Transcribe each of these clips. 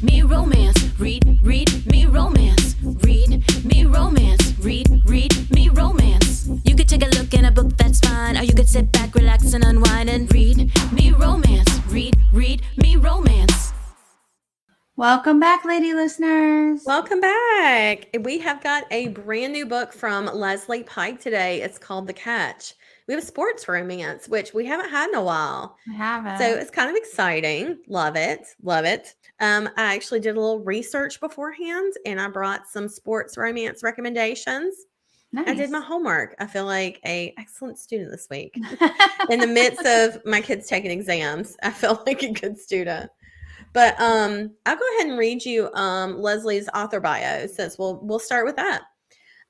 me romance. Read me romance. Read me romance. Read me romance. You could take a look in a book, that's fine. Or you could sit back, relax, and unwind and read me romance. Read me romance. Welcome back, lady listeners. Welcome back. We have got a brand new book from Leslie Pike today. It's called The Catch. We have a sports romance, which we haven't had in a while. I haven't. So it's kind of exciting. Love it. Love it. I actually did a little research beforehand and I brought some sports romance recommendations. Nice. I did my homework. I feel like an excellent student this week. In the midst of my kids taking exams, I feel like a good student. But I'll go ahead and read you Leslie's author bio since we'll start with that.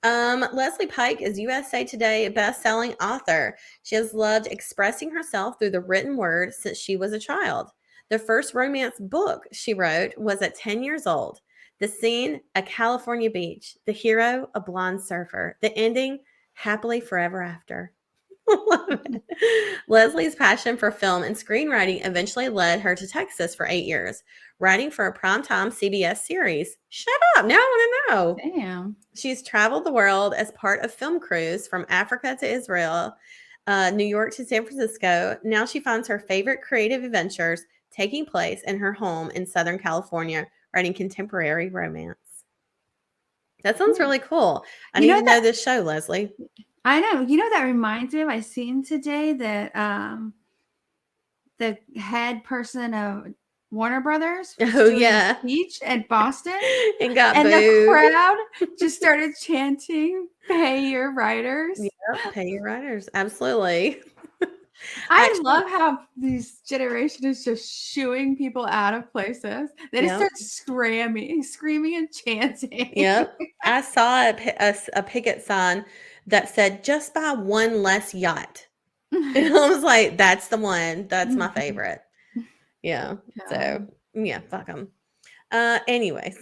Leslie Pike is USA Today best-selling author. She has loved expressing herself through the written word since she was a child. The first romance book she wrote was at 10 years old. The scene, a California beach. The hero, a blonde surfer. The ending, happily forever after. Love it. Leslie's passion for film and screenwriting eventually led her to Texas for 8 years, writing for a primetime CBS series. Shut up. Now I want to know. Damn. She's traveled the world as part of film crews from Africa to Israel, New York to San Francisco. Now she finds her favorite creative adventures taking place in her home in Southern California, writing contemporary romance. That sounds really cool. I need to know this show, Leslie. I know. You know, that reminds me of, I seen today that the head person of Warner Brothers was doing a speech at Boston and got and booed. The crowd just started chanting, "Pay your writers." Yeah, pay your writers. Absolutely. I love how this generation is just shooing people out of places. They just start screaming and chanting. Yep. I saw a picket sign that said, "Just buy one less yacht." And I was like, that's the one. That's my favorite. Yeah. So, yeah, fuck them. Anyways,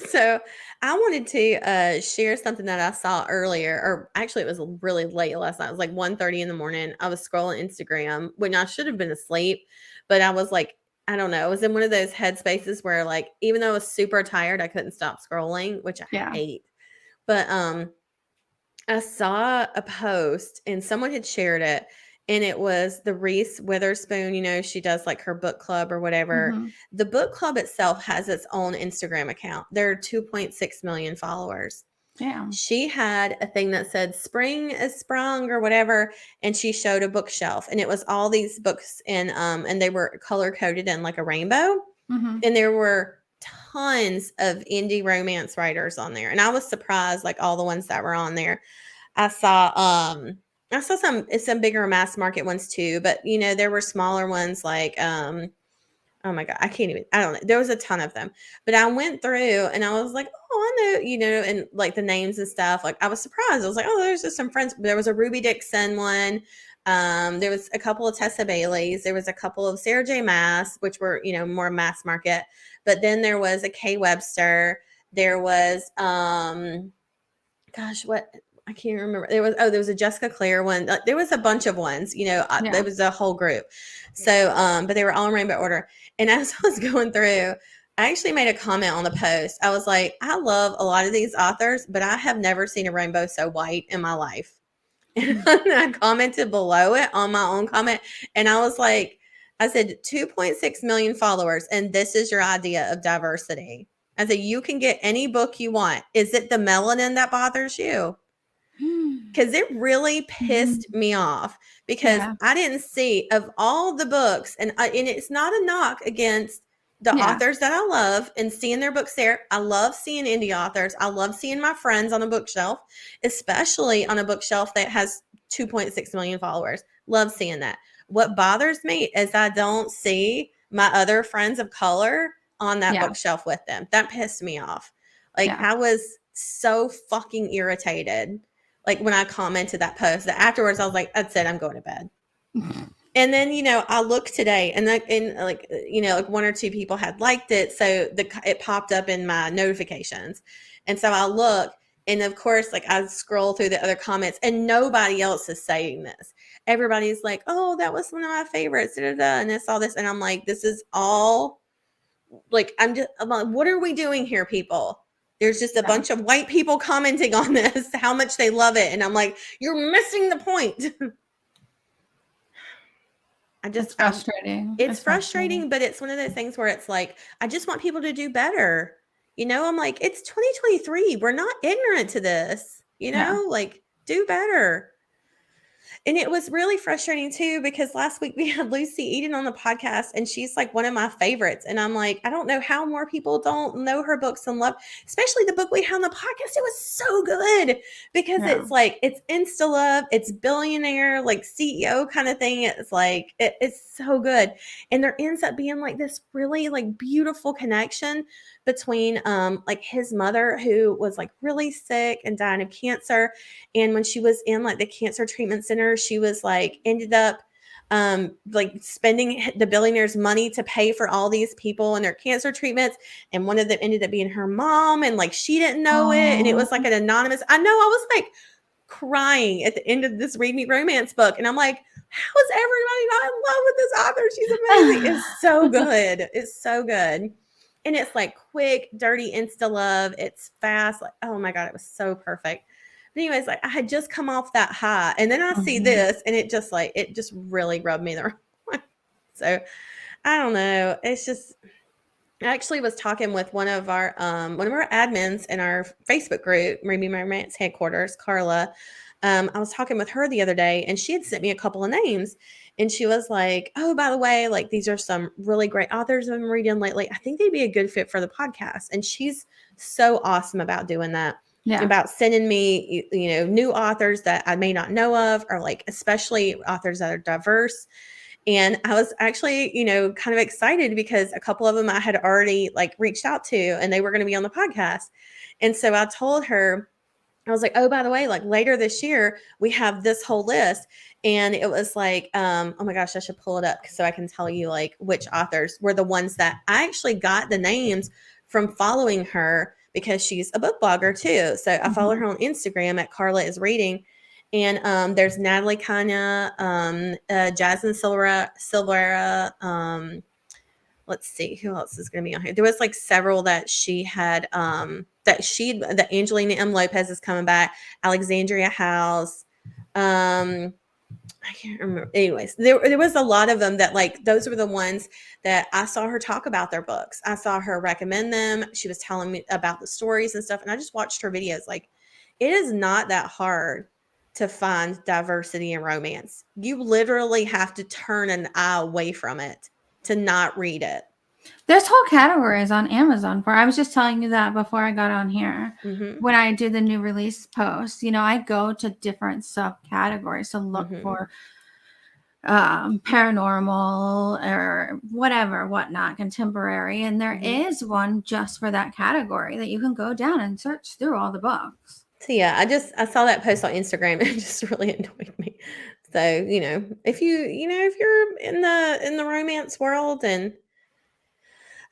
so I wanted to share something that I saw earlier, or actually it was really late last night. It was like 1:30 in the morning. I was scrolling Instagram when I should have been asleep, but I was like, I don't know. I was in one of those headspaces where, like, even though I was super tired, I couldn't stop scrolling, which I hate. But I saw a post and someone had shared it. And it was the Reese Witherspoon, you know, she does like her book club or whatever. Mm-hmm. The book club itself has its own Instagram account. There are 2.6 million followers. Yeah. She had a thing that said spring is sprung or whatever. And she showed a bookshelf and it was all these books and they were color coded in like a rainbow. Mm-hmm. And there were tons of indie romance writers on there. And I was surprised, like all the ones that were on there. I saw some bigger mass market ones too, but you know, there were smaller ones like, oh my God, I don't know. There was a ton of them, but I went through and I was like, oh, I know, you know, and like the names and stuff, like I was surprised. I was like, oh, there's just some friends. There was a Ruby Dixon one. There was a couple of Tessa Baileys. There was a couple of Sarah J. Maas, which were, you know, more mass market, but then there was a Kay Webster. There was, I can't remember. There was a Jessica Clare one. There was a bunch of ones, you know, there was a whole group. So, but they were all in rainbow order. And as I was going through, I actually made a comment on the post. I was like, I love a lot of these authors, but I have never seen a rainbow so white in my life. And I commented below it on my own comment. And I was like, I said, 2.6 million followers. And this is your idea of diversity. I said, you can get any book you want. Is it the melanin that bothers you? Because it really pissed me off because I didn't see, of all the books, and it's not a knock against the authors that I love and seeing their books there. I love seeing indie authors. I love seeing my friends on a bookshelf, especially on a bookshelf that has 2.6 million followers. Love seeing that. What bothers me is I don't see my other friends of color on that bookshelf with them. That pissed me off. Like I was so fucking irritated. Like when I commented that post, that afterwards I was like, that's it, I'm going to bed. And then, you know, I looked today and like, you know, like one or two people had liked it. So it popped up in my notifications. And so I look and of course, like I scroll through the other comments and nobody else is saying this. Everybody's like, oh, that was one of my favorites. And it's all this. And I'm like, this is all I'm like, what are we doing here, people? There's just a bunch of white people commenting on this, how much they love it. And I'm like, you're missing the point. It's frustrating. It's frustrating, but it's one of those things where it's like, I just want people to do better. You know, I'm like, it's 2023. We're not ignorant to this, you know, like do better. And it was really frustrating too, because last week we had Lucy Eden on the podcast and she's like one of my favorites. And I'm like, I don't know how more people don't know her books and love, especially the book we had on the podcast. It was so good because it's like, it's insta love, it's billionaire, like CEO kind of thing. It's like, it's so good. And there ends up being like this really like beautiful connection between like his mother, who was like really sick and dying of cancer. And when she was in like the cancer treatment center, she was like ended up like spending the billionaire's money to pay for all these people and their cancer treatments. And one of them ended up being her mom, and like she didn't know it. And it was like an anonymous. I know, I was like crying at the end of this Read Me Romance book. And I'm like, how is everybody not in love with this author? She's amazing. It's so good. It's so good. And it's like quick, dirty insta love. It's fast. Like, oh my God, it was so perfect. But anyways, like I had just come off that high, and then I see this, and it just really rubbed me the wrong way. So I don't know. It's just, I actually was talking with one of our admins in our Facebook group, Read Me Romance headquarters, Carla. I was talking with her the other day, and she had sent me a couple of names. And she was like, oh, by the way, like these are some really great authors I've been reading lately. I think they'd be a good fit for the podcast. And she's so awesome about doing that. Yeah. About sending me, you know, new authors that I may not know of, or like especially authors that are diverse. And I was actually, you know, kind of excited because a couple of them I had already like reached out to, and they were going to be on the podcast. And so I told her, I was like, oh, by the way, like later this year, we have this whole list. And it was like, oh my gosh, I should pull it up so I can tell you like which authors were the ones that I actually got the names from following her, because she's a book blogger too. So I follow her on Instagram at Carla is Reading. And there's Natalie Kanya, Jasmine Silvera. Let's see who else is going to be on here. There was like several that she had, that Angelina M. Lopez is coming back. Alexandria House. I can't remember. Anyways, there was a lot of them that like, those were the ones that I saw her talk about their books. I saw her recommend them. She was telling me about the stories and stuff. And I just watched her videos. Like, it is not that hard to find diversity in romance. You literally have to turn an eye away from it to not read it. There's whole categories on Amazon for. I was just telling you that before I got on here. When I do the new release post, you know, I go to different subcategories to look for paranormal or whatnot, contemporary, and there is one just for that category that you can go down and search through all the books. So yeah, I saw that post on Instagram and it just really annoyed me. So, you know, if you're in the romance world and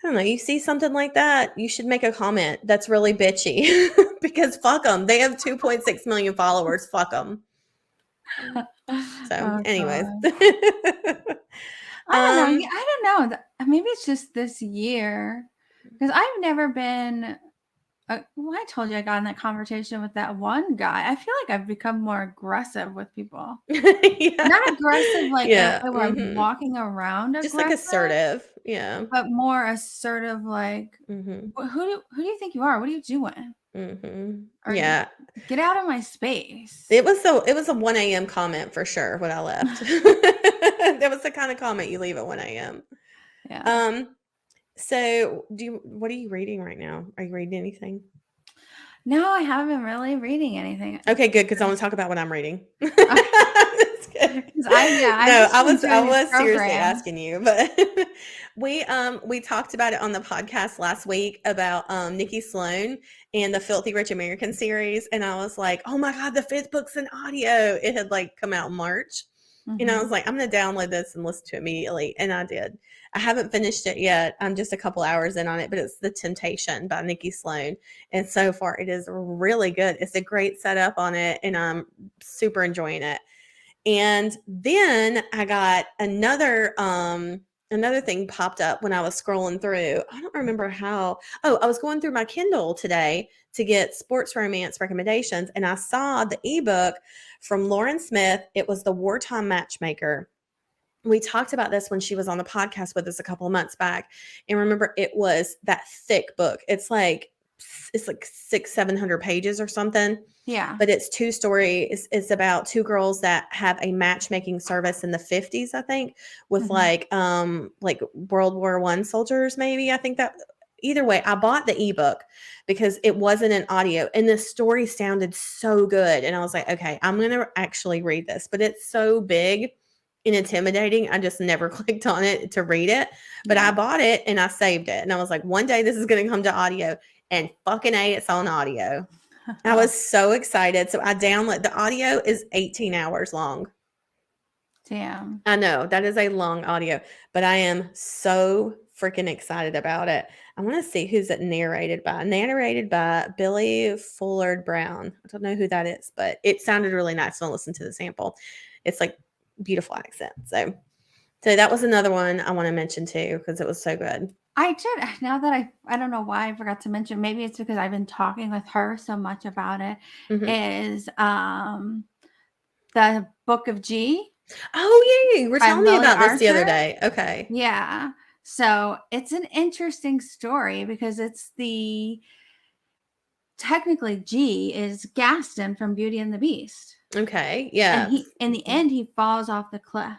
I don't know, you see something like that, you should make a comment that's really bitchy because fuck them. They have 2.6 million followers. Fuck them. So anyways. I don't know. Maybe it's just this year because I've never been well, I told you I got in that conversation with that one guy. I feel like I've become more aggressive with people. Not aggressive like I'm walking around aggressive. Just like assertive. Yeah. But more assertive like, who do you think you are? What are you doing? Yeah. Get out of my space. It was a 1 a.m. comment for sure when I left. That was the kind of comment you leave at 1 a.m. Yeah. So what are you reading right now? Are you reading anything? No, I haven't been really reading anything. Okay, good, because I want to talk about what I'm reading. I was seriously asking you, but we talked about it on the podcast last week about Nikki Sloan and the Filthy Rich American series, and I was like, oh my God, the 5th book's in audio. It had like come out in March. And I was like, I'm going to download this and listen to it immediately. And I did. I haven't finished it yet. I'm just a couple hours in on it, but it's The Temptation by Nikki Sloan. And so far it is really good. It's a great setup on it and I'm super enjoying it. And then I got another another thing popped up when I was scrolling through. I don't remember how. Oh, I was going through my Kindle today to get sports romance recommendations, and I saw the ebook from Lauren Smith. It was The Wartime Matchmaker. We talked about this when she was on the podcast with us a couple of months back. And remember, it was that thick book. It's like 600-700 pages or something. Yeah. But it's two stories. It's about two girls that have a matchmaking service in the 50s, I think, with like World War I soldiers, maybe. I think that either way, I bought the ebook because it wasn't an audio and the story sounded so good. And I was like, okay, I'm going to actually read this, but it's so big and intimidating. I just never clicked on it to read it, but I bought it and I saved it. And I was like, one day this is going to come to audio, and fucking A, it's on audio. I was so excited. So I download the audio is 18 hours long. Damn. I know that is a long audio, but I am so freaking excited about it. I want to see who's it narrated by. Narrated by Billy Fullard Brown. I don't know who that is, but it sounded really nice when I listened to the sample. It's like beautiful accent. So that was another one I want to mention too, because it was so good. I did. Now that I don't know why I forgot to mention, maybe it's because I've been talking with her so much about it, is the Book of G. Oh yeah, you were telling me Lily about this the other Archer. day. Okay. Yeah. So it's an interesting story because it's technically G is Gaston from Beauty and the Beast. Okay. Yeah. And he, in the end, he falls off the cliff.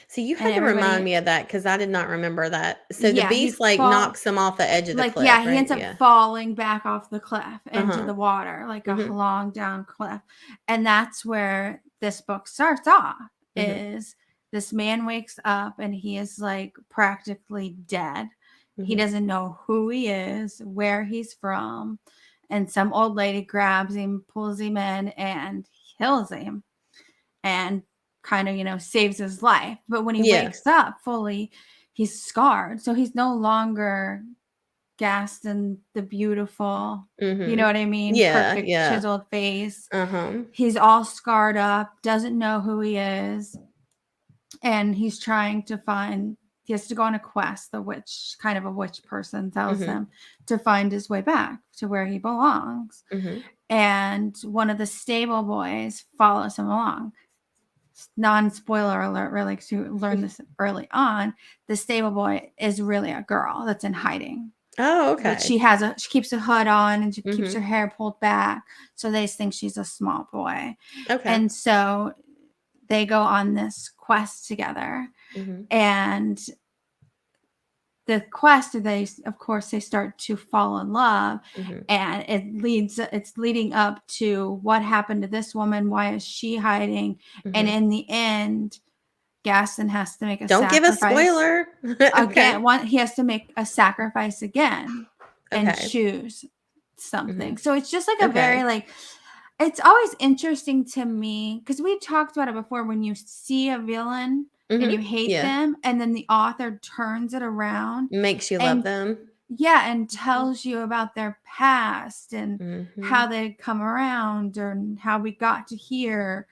So you had to remind me of that because I did not remember that. So the beast knocks him off the edge of the cliff. Yeah, he ends up falling back off the cliff into the water, like a long down cliff. And that's where this book starts off, is this man wakes up and he is like practically dead. He doesn't know who he is, where he's from. And some old lady grabs him, pulls him in, and kills him. And kind of, saves his life. But when he wakes up fully, he's scarred. So he's no longer Gaston the beautiful, you know what I mean? Perfect chiseled face. He's all scarred up, doesn't know who he is. And he's trying to he has to go on a quest, a witch person tells him to find his way back to where he belongs. And one of the stable boys follows him along. Non-spoiler alert, really, because you learn this early on. The stable boy is really a girl that's in hiding. Oh, okay. But she keeps a hood on and she keeps her hair pulled back, so they think she's a small boy. Okay. And so they go on this quest together, and the quest, they start to fall in love, and it's leading up to what happened to this woman. Why is she hiding? And in the end, Gaston has to make a sacrifice. Don't give a spoiler. Again, he has to make a sacrifice again and choose something. So it's just like a very it's always interesting to me because we talked about it before, when you see a villain and you hate them, and then the author turns it around, makes you love them. Yeah, and tells you about their past and how they come around and how we got to here,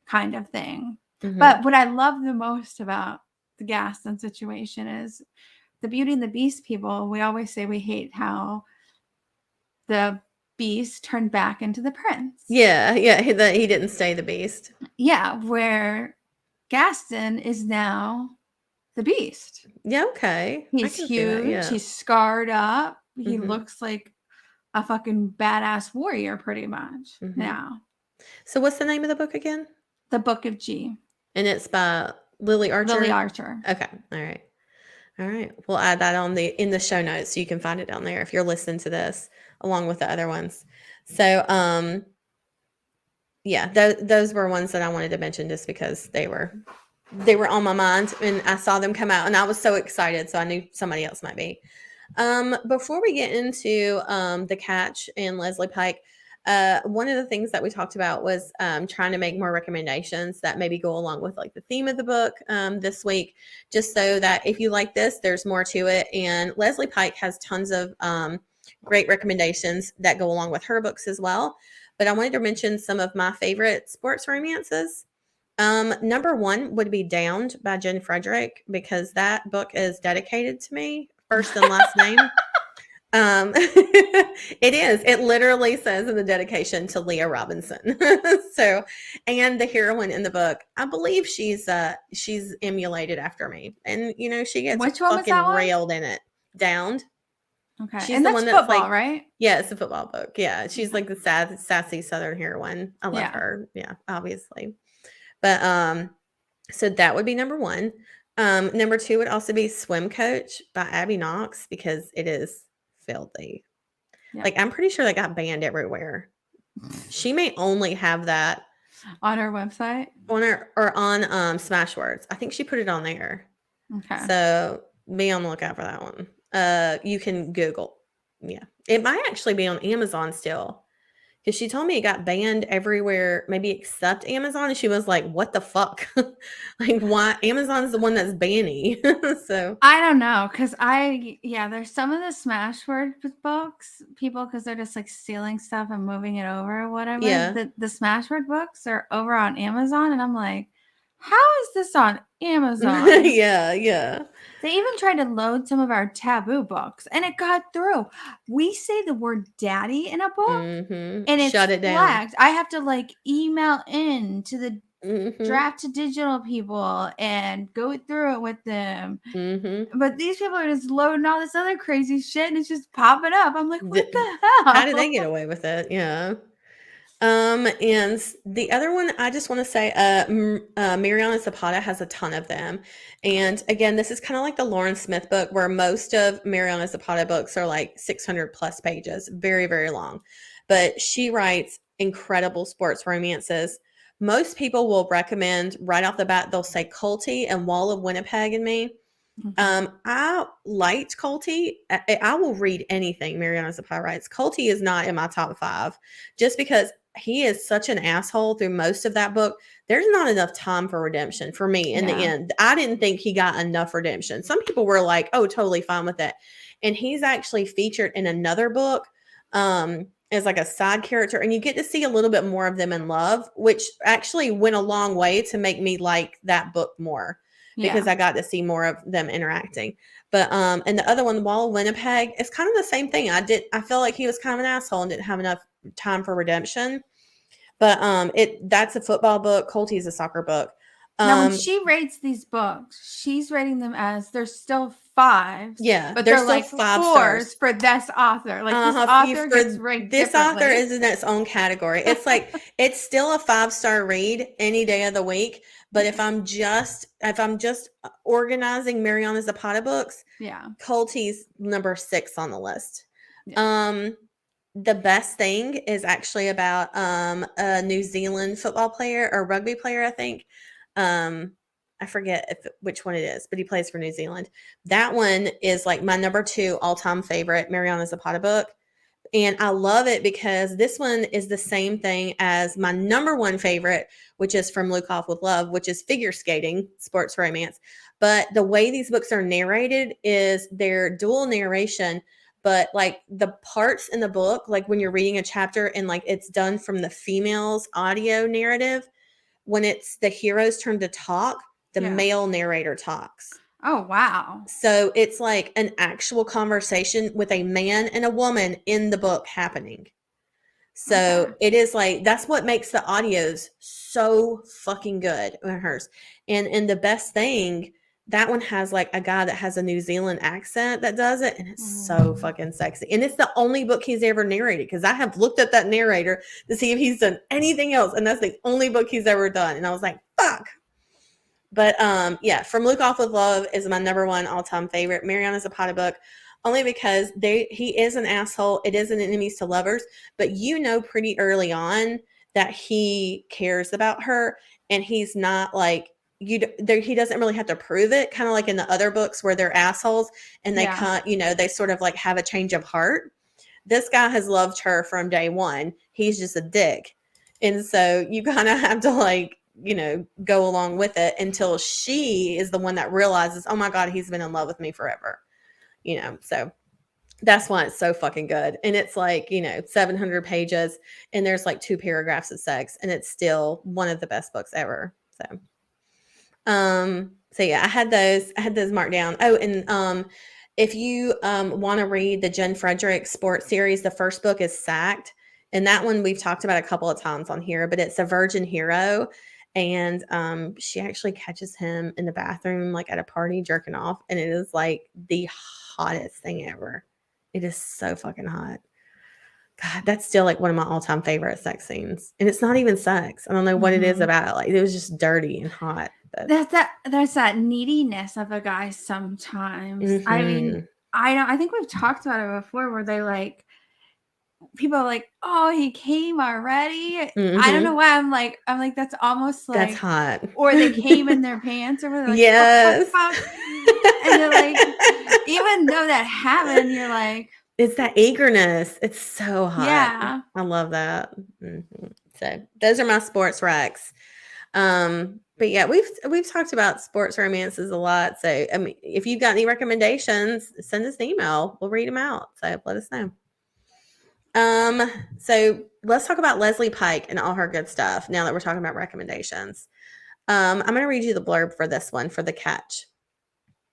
kind of thing. But what I love the most about the Gaston situation is the Beauty and the Beast people. We always say we hate how the beast turned back into the prince. Yeah, he didn't stay the beast. Yeah, where Gaston is now the beast. Yeah, okay. He's huge. He's scarred up. He looks like a fucking badass warrior pretty much now. So what's the name of the book again? The Book of G. And it's by Lily Archer? Lily Archer. Okay. All right. We'll add that in the show notes so you can find it down there if you're listening to this along with the other ones. So, those were ones that I wanted to mention just because they were on my mind and I saw them come out and I was so excited. So I knew somebody else might be. Before we get into The Catch and Leslie Pike, one of the things that we talked about was trying to make more recommendations that maybe go along with like the theme of the book this week, just so that if you like this, there's more to it. And Leslie Pike has tons of great recommendations that go along with her books as well. But I wanted to mention some of my favorite sports romances. Number one would be Downed by Jen Frederick, because that book is dedicated to me, first and last name. It is. It literally says in the dedication to Leah Robinson. So, and the heroine in the book, I believe she's emulated after me, and she gets Which one was fucking that one? railed in it. Downed. Okay, She's and the that's one that's football, like, right? yeah, it's a football book. Yeah, she's like the sassy Southern heroine. I love Yeah. her. Yeah, obviously. But so that would be number one. Number two would also be Swim Coach by Abby Knox, because it is filthy. Yeah. Like, I'm pretty sure that got banned everywhere. She may only have that On her website? on her or on Smashwords. I think she put it on there. Okay. So be on the lookout for that one. You can Google. Yeah. It might actually be on Amazon still. Because she told me it got banned everywhere, maybe except Amazon. And she was like, what the fuck? Like, why? Amazon's the one that's banning. So I don't know, because there's some of the Smashword books, people, because they're just like stealing stuff and moving it over or whatever. Yeah. The Smashword books are over on Amazon, and I'm like, how is this on Amazon? Yeah. They even tried to load some of our taboo books, and it got through. We say the word daddy in a book, Mm-hmm. and it's Shut it down. flagged. I have to like email in to the Mm-hmm. draft to digital people and go through it with them. Mm-hmm. But these people are just loading all this other crazy shit, and it's just popping up. I'm like, what the hell? How did they get away with it? Yeah. And the other one, I just want to say, Mariana Zapata has a ton of them. And again, this is kind of like the Lauren Smith book, where most of Mariana Zapata books are like 600 plus pages, very, very long. But she writes incredible sports romances. Most people will recommend right off the bat, they'll say Culty and Wall of Winnipeg and Me. I liked Culty. I will read anything Mariana Zapata writes. Culty is not in my top 5, just because he is such an asshole through most of that book. There's not enough time for redemption for me in the end. I didn't think he got enough redemption. Some people were like, oh, totally fine with it. And he's actually featured in another book as like a side character, and you get to see a little bit more of them in love, which actually went a long way to make me like that book more. Because I got to see more of them interacting. But and the other one, Wall of Winnipeg, it's kind of the same thing. I feel like he was kind of an asshole and didn't have enough time for redemption. But that's a football book. Colty's a soccer book. Now, when she rates these books, she's rating them as there's still 5s. Yeah, but they're like 5 4s stars for this author. Like this author gets ranked this differently. author is in its own category. It's like it's still a 5-star read any day of the week. But if I'm just organizing Mariana Zapata books, Colty's number 6 on the list. Yeah. The best thing is actually about a New Zealand football player or rugby player, I think. I forget which one it is, but he plays for New Zealand. That one is like my number 2 all-time favorite Mariana Zapata book. And I love it because this one is the same thing as my number 1 favorite, which is From Luke Off with Love, which is figure skating, sports romance. But the way these books are narrated is they're dual narration, but like the parts in the book, like when you're reading a chapter and like it's done from the female's audio narrative, when it's the hero's turn to talk, the male narrator talks. Oh, wow. So it's like an actual conversation with a man and a woman in the book happening. So it is like, that's what makes the audios so fucking good in hers. And the best thing, that one has like a guy that has a New Zealand accent that does it. And it's so fucking sexy. And it's the only book he's ever narrated, because I have looked at that narrator to see if he's done anything else. And that's the only book he's ever done. And I was like, fuck. But From Luke Off with Love is my number 1 all-time favorite Mariana Zapata book, only because he is an asshole. It is an enemies to lovers, but pretty early on that he cares about her, and he's not like he doesn't really have to prove it, kind of like in the other books where they're assholes and they they sort of like have a change of heart. This guy has loved her from day one. He's just a dick, and so you kind of have to like go along with it until she is the one that realizes, oh my God, he's been in love with me forever. So that's why it's so fucking good. And it's like, 700 pages and there's like 2 paragraphs of sex, and it's still one of the best books ever. So yeah, I had those marked down. Oh, and if you want to read the Jen Frederick sports series, the first book is Sacked. And that one we've talked about a couple of times on here, but it's a virgin hero. And she actually catches him in the bathroom, like at a party, jerking off. And it is like the hottest thing ever. It is so fucking hot. God, that's still like one of my all-time favorite sex scenes. And it's not even sex. I don't know what it is about it. Like it was just dirty and hot. But There's that neediness of a guy sometimes. I mean, I think we've talked about it before where they like people are like, oh, he came already. I don't know why I'm like that's almost like that's hot. Or they came in their pants or whatever. Like, yes. And you're like, even though that happened, you're like, it's that eagerness. It's so hot. Yeah. I love that. So those are my sports recs. But yeah, we've talked about sports romances a lot. So I mean, if you've got any recommendations, send us an email. We'll read them out. So let us know. So let's talk about Leslie Pike and all her good stuff. Now that we're talking about recommendations, I'm going to read you the blurb for this one for The Catch.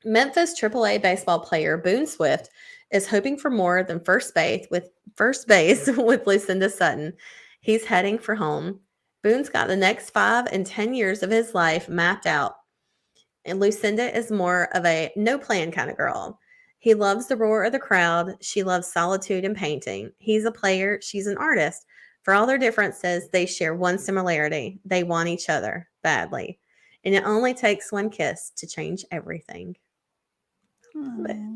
Memphis Triple A baseball player Boone Swift is hoping for more than first base with Lucinda Sutton. He's heading for home. Boone's got the next 5 and 10 years of his life mapped out. And Lucinda is more of a no plan kind of girl. He loves the roar of the crowd. She loves solitude and painting. He's a player. She's an artist. For all their differences, they share one similarity. They want each other badly. And it only takes one kiss to change everything.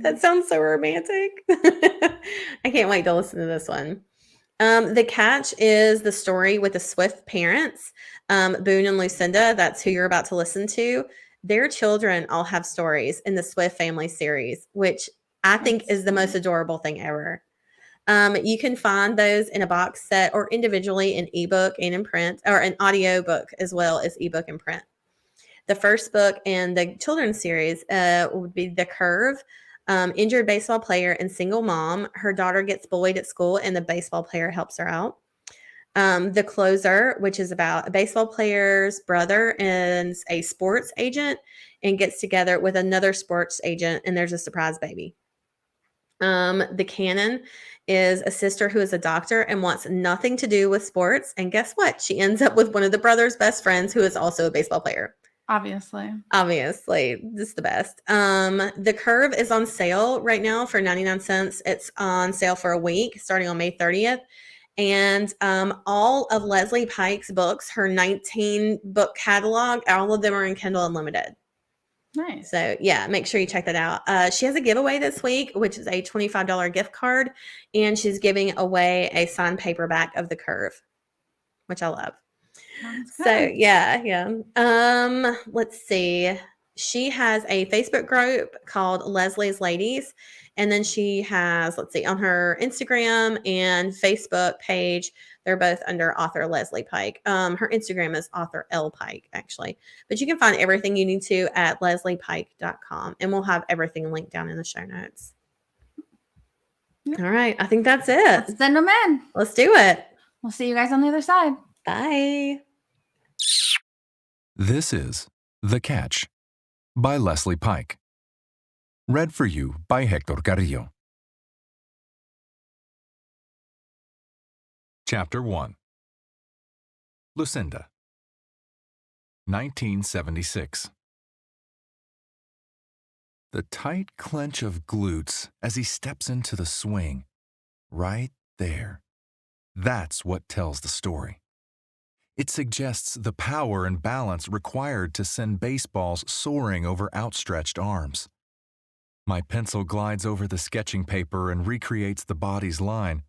That sounds so romantic. I can't wait to listen to this one. The Catch is the story with the Swift parents, Boone and Lucinda. That's who you're about to listen to. Their children all have stories in the Swift family series, which I think is the most adorable thing ever. You can find those in a box set or individually in ebook and in print, or an audio book as well as ebook and print. The first book in the children's series would be The Curve. Injured baseball player and single mom. Her daughter gets bullied at school and the baseball player helps her out. The Closer, which is about a baseball player's brother and a sports agent and gets together with another sports agent and there's a surprise baby. The Canon is a sister who is a doctor and wants nothing to do with sports. And guess what? She ends up with one of the brother's best friends who is also a baseball player. Obviously, this is the best. The Curve is on sale right now for 99 cents. It's on sale for a week starting on May 30th. And all of Leslie Pike's books, her 19 book catalog, all of them are in Kindle Unlimited. Nice. So yeah, make sure you check that out. She has a giveaway this week, which is a $25 gift card. And she's giving away a signed paperback of The Curve, which I love. So yeah. Let's see. She has a Facebook group called Leslie's Ladies. And then she has, on her Instagram and Facebook page, they're both under author Leslie Pike. Her Instagram is author L Pike, actually. But you can find everything you need to at lesliepike.com. And we'll have everything linked down in the show notes. Yep. All right. I think that's it. Let's send them in. Let's do it. We'll see you guys on the other side. Bye. This is The Catch by Leslie Pike. Read for you by Hector Carrillo. Chapter 1. Lucinda. 1976. The tight clench of glutes as he steps into the swing. Right there. That's what tells the story. It suggests the power and balance required to send baseballs soaring over outstretched arms. My pencil glides over the sketching paper and recreates the body's line,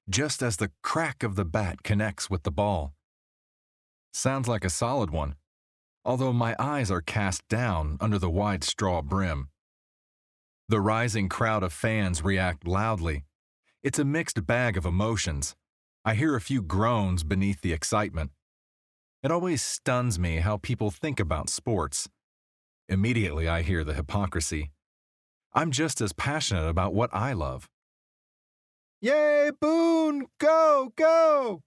just as the crack of the bat connects with the ball. Sounds like a solid one, although my eyes are cast down under the wide straw brim. The rising crowd of fans react loudly. It's a mixed bag of emotions. I hear a few groans beneath the excitement. It always stuns me how people think about sports. Immediately I hear the hypocrisy. I'm just as passionate about what I love. Yay, Boone! Go, go!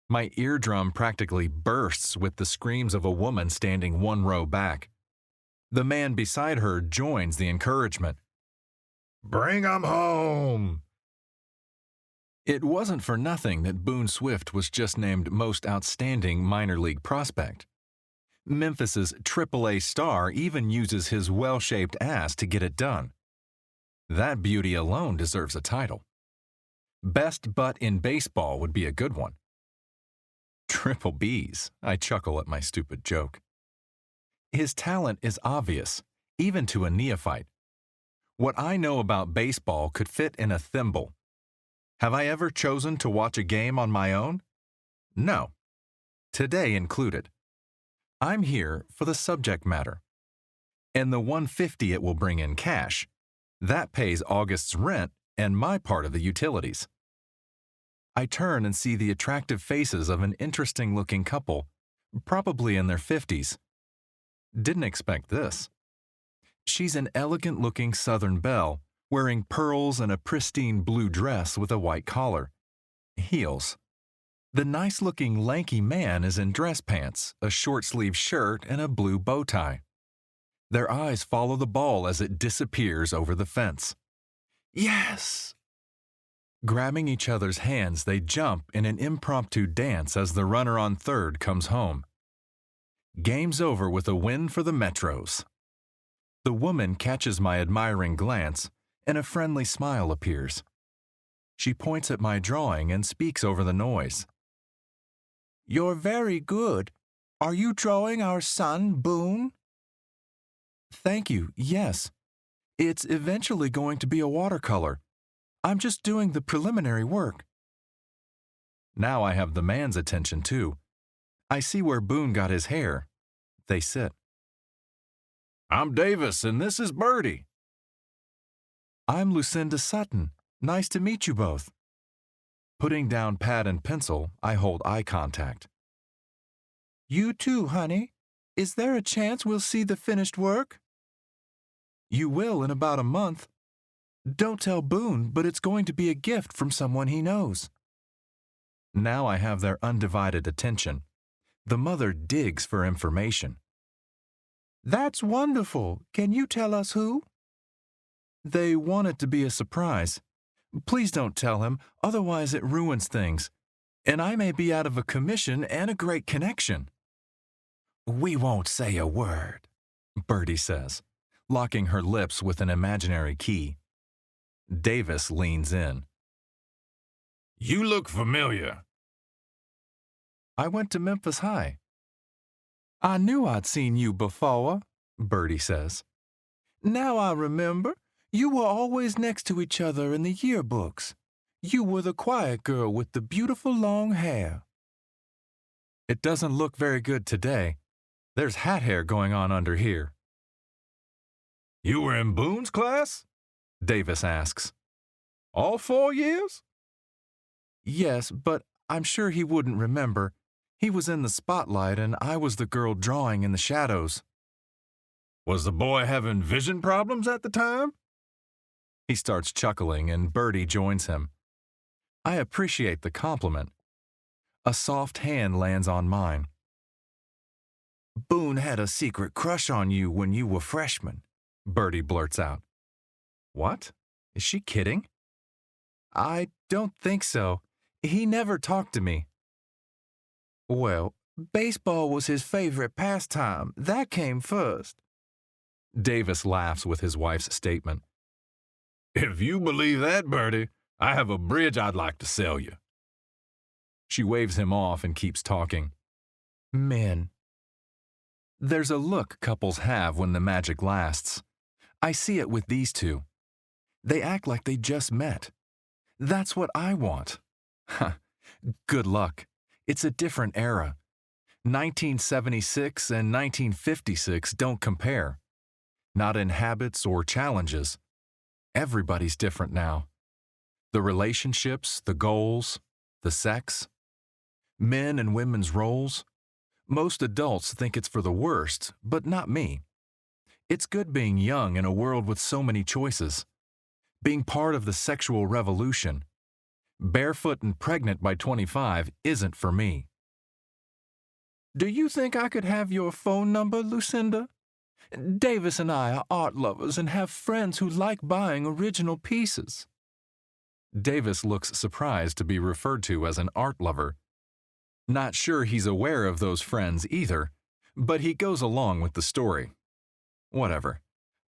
My eardrum practically bursts with the screams of a woman standing one row back. The man beside her joins the encouragement. Bring 'em home! It wasn't for nothing that Boone Swift was just named Most Outstanding Minor League Prospect. Memphis's Triple A star even uses his well-shaped ass to get it done. That beauty alone deserves a title. Best butt in baseball would be a good one. Triple B's, I chuckle at my stupid joke. His talent is obvious, even to a neophyte. What I know about baseball could fit in a thimble. Have I ever chosen to watch a game on my own? No. Today included. I'm here for the subject matter. And the $150 it will bring in cash. That pays August's rent and my part of the utilities. I turn and see the attractive faces of an interesting-looking couple, probably in their 50s. Didn't expect this. She's an elegant-looking Southern belle, wearing pearls and a pristine blue dress with a white collar. Heels. The nice-looking lanky man is in dress pants, a short-sleeved shirt, and a blue bow tie. Their eyes follow the ball as it disappears over the fence. Yes! Grabbing each other's hands, they jump in an impromptu dance as the runner on third comes home. Game's over with a win for the Metros. The woman catches my admiring glance, and a friendly smile appears. She points at my drawing and speaks over the noise. You're very good. Are you drawing our son, Boone? Thank you, yes. It's eventually going to be a watercolor. I'm just doing the preliminary work. Now I have the man's attention, too. I see where Boone got his hair. They sit. I'm Davis, and this is Birdie. I'm Lucinda Sutton. Nice to meet you both. Putting down pad and pencil, I hold eye contact. You too, honey. Is there a chance we'll see the finished work? You will in about a month. Don't tell Boone, but it's going to be a gift from someone he knows. Now I have their undivided attention. The mother digs for information. That's wonderful. Can you tell us who? They want it to be a surprise. Please don't tell him, otherwise it ruins things. And I may be out of a commission and a great connection. We won't say a word, Birdie says, locking her lips with an imaginary key. Davis leans in. You look familiar. I went to Memphis High. I knew I'd seen you before, Birdie says. Now I remember. You were always next to each other in the yearbooks. You were the quiet girl with the beautiful long hair. It doesn't look very good today. There's hat hair going on under here. You were in Boone's class? Davis asks. All 4 years? Yes, but I'm sure he wouldn't remember. He was in the spotlight and I was the girl drawing in the shadows. Was the boy having vision problems at the time? He starts chuckling and Birdie joins him. I appreciate the compliment. A soft hand lands on mine. Boone had a secret crush on you when you were freshmen, Birdie blurts out. What? Is she kidding? I don't think so. He never talked to me. Well, baseball was his favorite pastime. That came first. Davis laughs with his wife's statement. If you believe that, Birdie, I have a bridge I'd like to sell you. She waves him off and keeps talking. Men. There's a look couples have when the magic lasts. I see it with these two. They act like they just met. That's what I want. Good luck. It's a different era. 1976 and 1956 don't compare. Not in habits or challenges. Everybody's different now. The relationships, the goals, the sex, men and women's roles. Most adults think it's for the worst, but not me. It's good being young in a world with so many choices. Being part of the sexual revolution. Barefoot and pregnant by 25 isn't for me. Do you think I could have your phone number, Lucinda? Davis and I are art lovers and have friends who like buying original pieces. Davis looks surprised to be referred to as an art lover. Not sure he's aware of those friends either, but he goes along with the story. Whatever.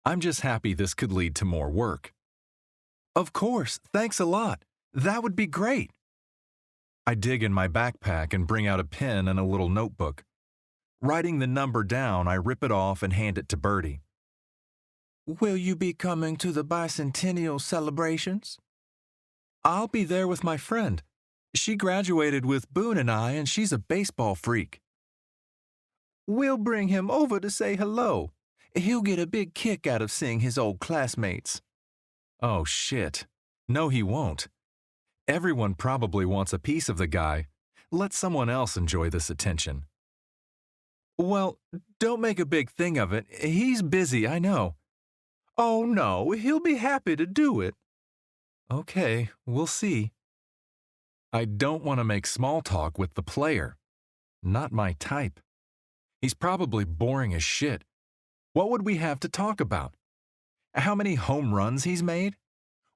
I'm just happy this could lead to more work. Of course, thanks a lot. That would be great. I dig in my backpack and bring out a pen and a little notebook. Writing the number down, I rip it off and hand it to Bertie. Will you be coming to the bicentennial celebrations? I'll be there with my friend. She graduated with Boone and I, and she's a baseball freak. We'll bring him over to say hello. He'll get a big kick out of seeing his old classmates. Oh, shit. No, he won't. Everyone probably wants a piece of the guy. Let someone else enjoy this attention. Well, don't make a big thing of it. He's busy, I know. Oh, no, he'll be happy to do it. Okay, we'll see. I don't want to make small talk with the player. Not my type. He's probably boring as shit. What would we have to talk about? How many home runs he's made?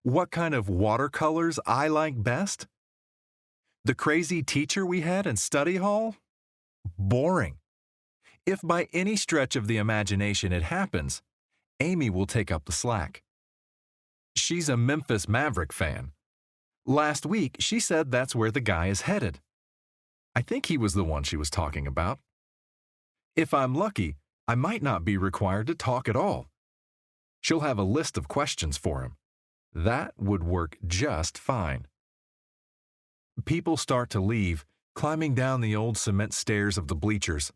What kind of watercolors I like best? The crazy teacher we had in study hall? Boring. If by any stretch of the imagination it happens, Amy will take up the slack. She's a Memphis Maverick fan. Last week, she said that's where the guy is headed. I think he was the one she was talking about. If I'm lucky, I might not be required to talk at all. She'll have a list of questions for him. That would work just fine. People start to leave, climbing down the old cement stairs of the bleachers.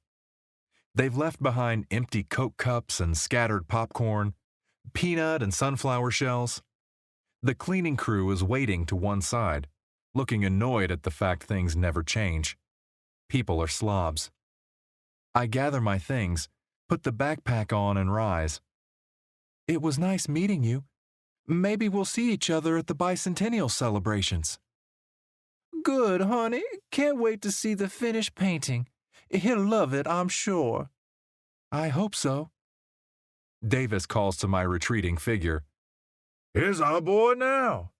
They've left behind empty Coke cups and scattered popcorn, peanut and sunflower shells. The cleaning crew is waiting to one side, looking annoyed at the fact things never change. People are slobs. I gather my things, put the backpack on, and rise. It was nice meeting you. Maybe we'll see each other at the bicentennial celebrations. Good, honey. Can't wait to see the finished painting. He'll love it, I'm sure. I hope so. Davis calls to my retreating figure. Here's our boy now.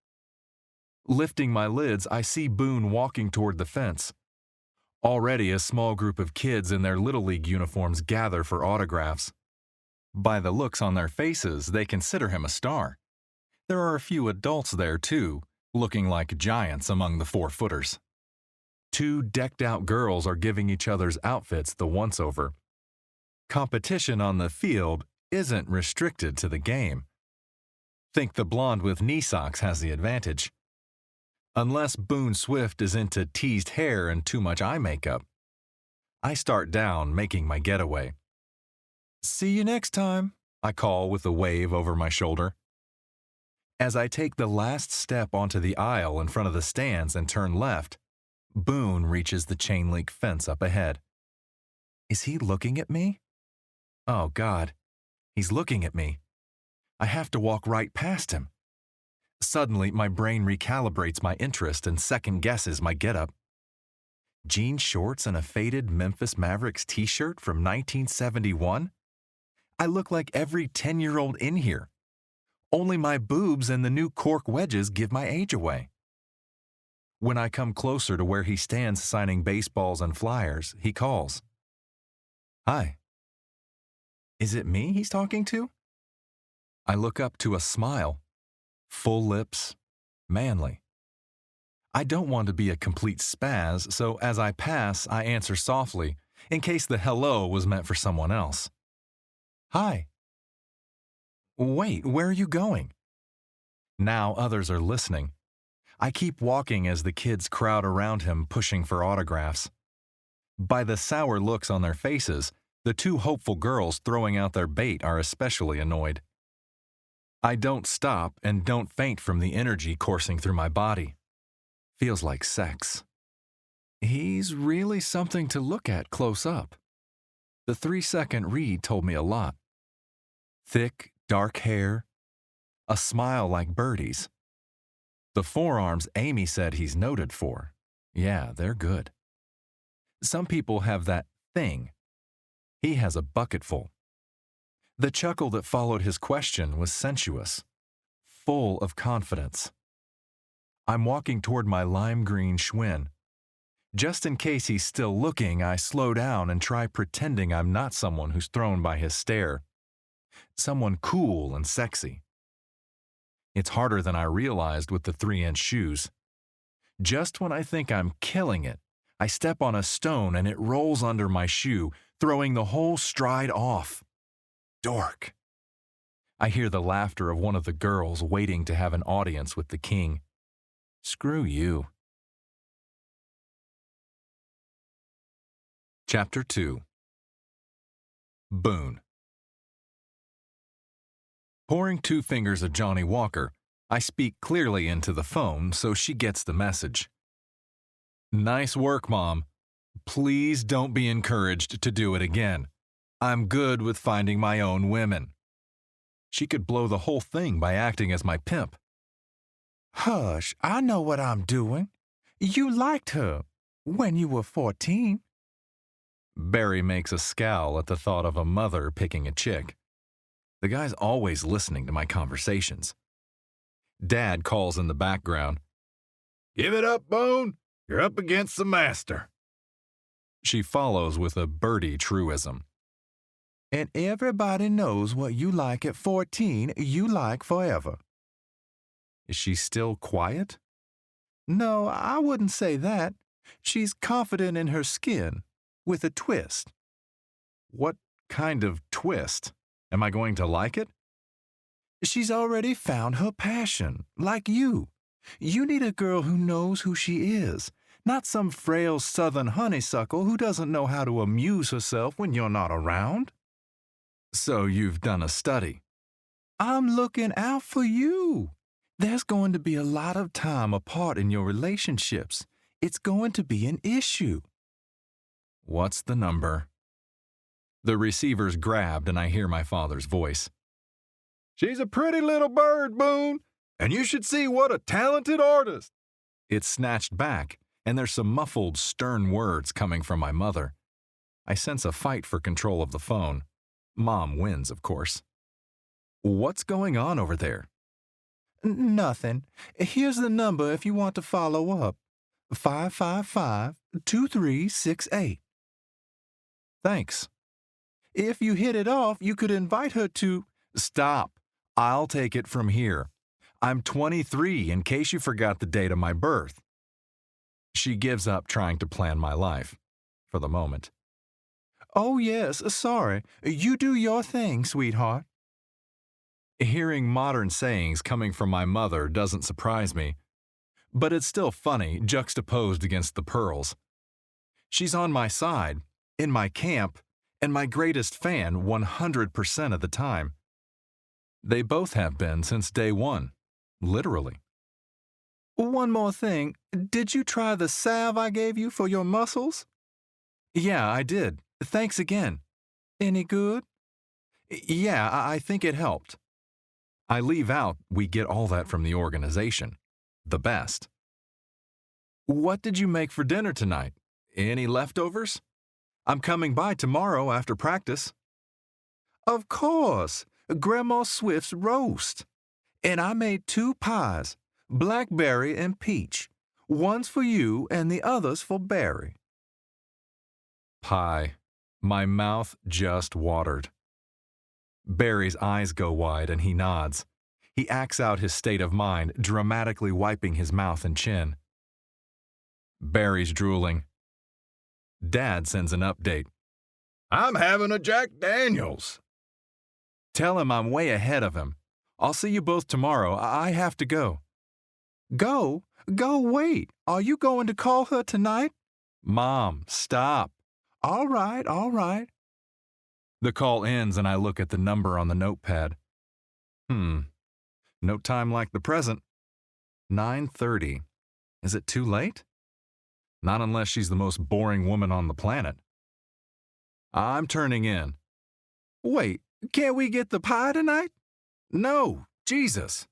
Lifting my lids, I see Boone walking toward the fence. Already a small group of kids in their Little League uniforms gather for autographs. By the looks on their faces, they consider him a star. There are a few adults there, too, looking like giants among the 4-footers. 2 decked-out girls are giving each other's outfits the once-over. Competition on the field isn't restricted to the game. Think the blonde with knee socks has the advantage. Unless Boone Swift is into teased hair and too much eye makeup. I start down, making my getaway. See you next time, I call with a wave over my shoulder. As I take the last step onto the aisle in front of the stands and turn left, Boone reaches the chain link fence up ahead. Is he looking at me? Oh, God. He's looking at me. I have to walk right past him. Suddenly, my brain recalibrates my interest and second-guesses my getup. Jean shorts and a faded Memphis Mavericks t-shirt from 1971? I look like every 10-year-old in here. Only my boobs and the new cork wedges give my age away. When I come closer to where he stands signing baseballs and flyers, he calls. Hi. Is it me he's talking to? I look up to a smile. Full lips, manly. I don't want to be a complete spaz, so as I pass, I answer softly, in case the hello was meant for someone else. Hi. Wait, where are you going? Now others are listening. I keep walking as the kids crowd around him, pushing for autographs. By the sour looks on their faces, the 2 hopeful girls throwing out their bait are especially annoyed. I don't stop and don't faint from the energy coursing through my body. Feels like sex. He's really something to look at close up. The 3-second read told me a lot. Thick, dark hair, a smile like Birdie's. The forearms Amy said he's noted for. Yeah, they're good. Some people have that thing. He has a bucketful. The chuckle that followed his question was sensuous, full of confidence. I'm walking toward my lime green Schwinn. Just in case he's still looking, I slow down and try pretending I'm not someone who's thrown by his stare. Someone cool and sexy. It's harder than I realized with the 3-inch shoes. Just when I think I'm killing it, I step on a stone and it rolls under my shoe, throwing the whole stride off. Dork. I hear the laughter of one of the girls waiting to have an audience with the king. Screw you. Chapter 2. Boone. Pouring 2 fingers of Johnny Walker, I speak clearly into the phone so she gets the message. Nice work, Mom. Please don't be encouraged to do it again. I'm good with finding my own women. She could blow the whole thing by acting as my pimp. Hush, I know what I'm doing. You liked her when you were 14. Barry makes a scowl at the thought of a mother picking a chick. The guy's always listening to my conversations. Dad calls in the background. Give it up, Boone. You're up against the master. She follows with a birdie truism. And everybody knows what you like at 14, you like forever. Is she still quiet? No, I wouldn't say that. She's confident in her skin, with a twist. What kind of twist? Am I going to like it? She's already found her passion, like you. You need a girl who knows who she is, not some frail southern honeysuckle who doesn't know how to amuse herself when you're not around. So you've done a study. I'm looking out for you. There's going to be a lot of time apart in your relationships. It's going to be an issue. What's the number? The receiver's grabbed and I hear my father's voice. She's a pretty little bird, Boone, and you should see what a talented artist. It's snatched back, and there's some muffled, stern words coming from my mother. I sense a fight for control of the phone. Mom wins, of course. What's going on over there? Nothing. Here's the number if you want to follow up. 555-2368. Thanks. If you hit it off, you could invite her to... Stop. I'll take it from here. I'm 23 in case you forgot the date of my birth. She gives up trying to plan my life, for the moment. Oh, yes, sorry. You do your thing, sweetheart. Hearing modern sayings coming from my mother doesn't surprise me, but it's still funny juxtaposed against the pearls. She's on my side, in my camp, and my greatest fan 100% of the time. They both have been since day one, literally. One more thing. Did you try the salve I gave you for your muscles? Yeah, I did. Thanks again. Any good? Yeah, I think it helped. I leave out we get all that from the organization. The best. What did you make for dinner tonight? Any leftovers? I'm coming by tomorrow after practice. Of course. Grandma Swift's roast. And I made 2 pies, blackberry and peach. One's for you and the other's for Barry. Pie. My mouth just watered. Barry's eyes go wide and he nods. He acts out his state of mind, dramatically wiping his mouth and chin. Barry's drooling. Dad sends an update. I'm having a Jack Daniels. Tell him I'm way ahead of him. I'll see you both tomorrow. I have to go. Go? Go wait. Are you going to call her tonight? Mom, stop. All right, all right. The call ends and I look at the number on the notepad. No time like the present. 9:30. Is it too late? Not unless she's the most boring woman on the planet. I'm turning in. Wait, can't we get the pie tonight? No, Jesus.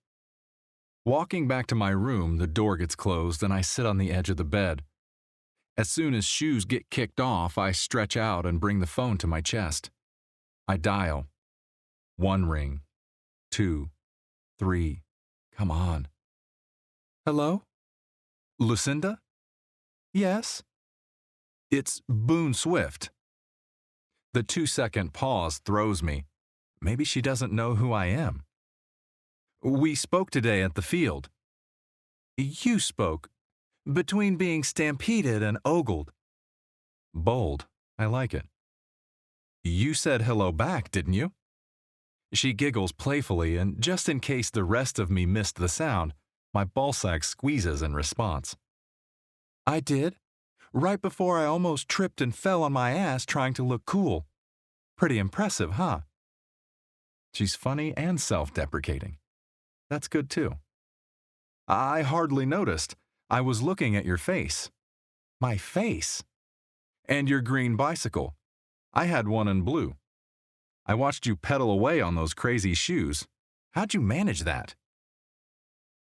Walking back to my room, the door gets closed and I sit on the edge of the bed. As soon as shoes get kicked off, I stretch out and bring the phone to my chest. I dial. 1 ring. 2. 3. Come on. Hello? Lucinda? Yes? It's Boone Swift. The 2-second pause throws me. Maybe she doesn't know who I am. We spoke today at the field. You spoke. Between being stampeded and ogled. Bold. I like it. You said hello back, didn't you? She giggles playfully, and just in case the rest of me missed the sound, my ballsack squeezes in response. I did. Right before I almost tripped and fell on my ass trying to look cool. Pretty impressive, huh? She's funny and self-deprecating. That's good too. I hardly noticed. I was looking at your face. My face? And your green bicycle. I had one in blue. I watched you pedal away on those crazy shoes. How'd you manage that?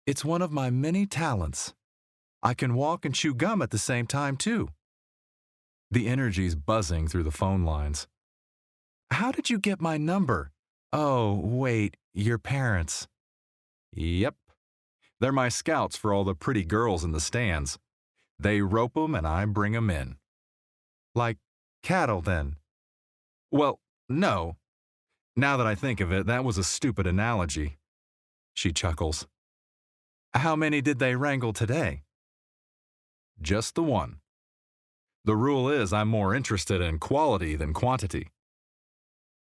It's one of my many talents. I can walk and chew gum at the same time, too. The energy's buzzing through the phone lines. How did you get my number? Oh, wait, your parents. Yep. They're my scouts for all the pretty girls in the stands. They rope 'em and I bring 'em in. Like cattle, then? Well, no. Now that I think of it, that was a stupid analogy. She chuckles. How many did they wrangle today? Just the one. The rule is I'm more interested in quality than quantity.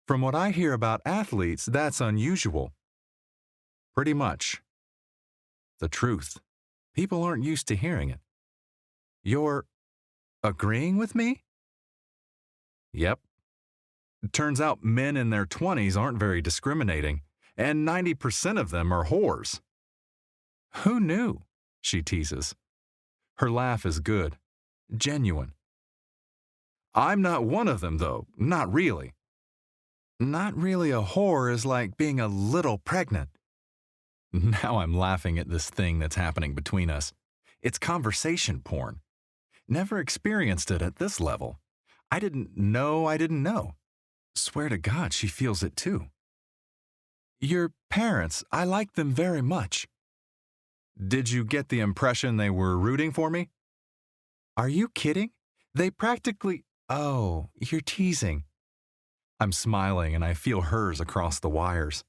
From what I hear about athletes, that's unusual. Pretty much. The truth. People aren't used to hearing it. You're agreeing with me? Yep. Turns out men in their 20s aren't very discriminating, and 90% of them are whores. Who knew? She teases. Her laugh is good, genuine. I'm not one of them, though, not really. Not really a whore is like being a little pregnant. Now I'm laughing at this thing that's happening between us. It's conversation porn. Never experienced it at this level. I didn't know. Swear to God, she feels it too. Your parents, I like them very much. Did you get the impression they were rooting for me? Are you kidding? They practically... Oh, you're teasing. I'm smiling and I feel hers across the wires.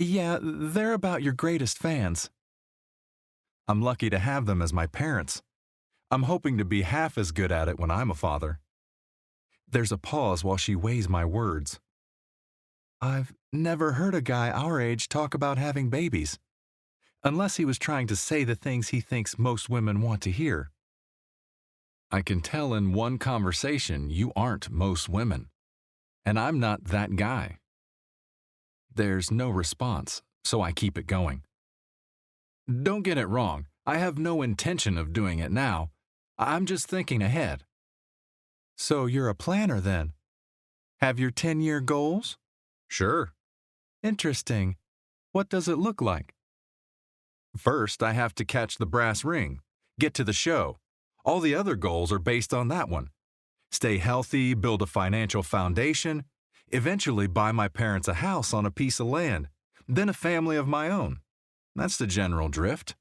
Yeah, they're about your greatest fans. I'm lucky to have them as my parents. I'm hoping to be half as good at it when I'm a father. There's a pause while she weighs my words. I've never heard a guy our age talk about having babies. Unless he was trying to say the things he thinks most women want to hear. I can tell in one conversation you aren't most women. And I'm not that guy. There's no response, so I keep it going. Don't get it wrong. I have no intention of doing it now. I'm just thinking ahead. So you're a planner then? Have your 10-year goals? Sure. Interesting. What does it look like? First, I have to catch the brass ring, get to the show. All the other goals are based on that one. Stay healthy, build a financial foundation, eventually buy my parents a house on a piece of land, then a family of my own. That's the general drift.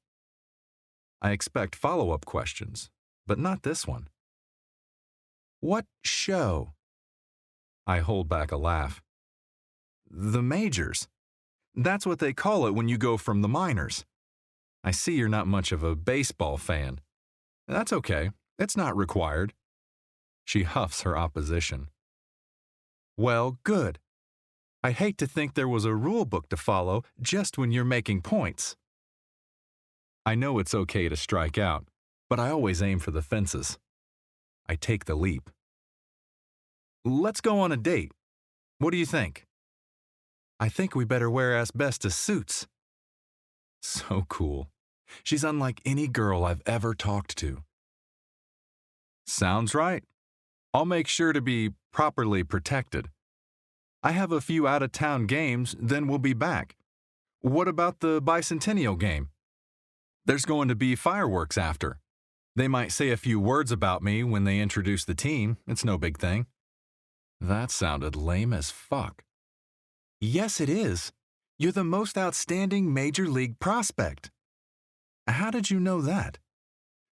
I expect follow-up questions, but not this one. What show? I hold back a laugh. The majors. That's what they call it when you go from the minors. I see you're not much of a baseball fan. That's okay. It's not required. She huffs her opposition. Well, good. I hate to think there was a rule book to follow just when you're making points. I know it's okay to strike out, but I always aim for the fences. I take the leap. Let's go on a date. What do you think? I think we better wear asbestos suits. So cool. She's unlike any girl I've ever talked to. Sounds right. I'll make sure to be properly protected. I have a few out-of-town games, then we'll be back. What about the bicentennial game? There's going to be fireworks after. They might say a few words about me when they introduce the team. It's no big thing. That sounded lame as fuck. Yes, it is. You're the most outstanding major league prospect. How did you know that?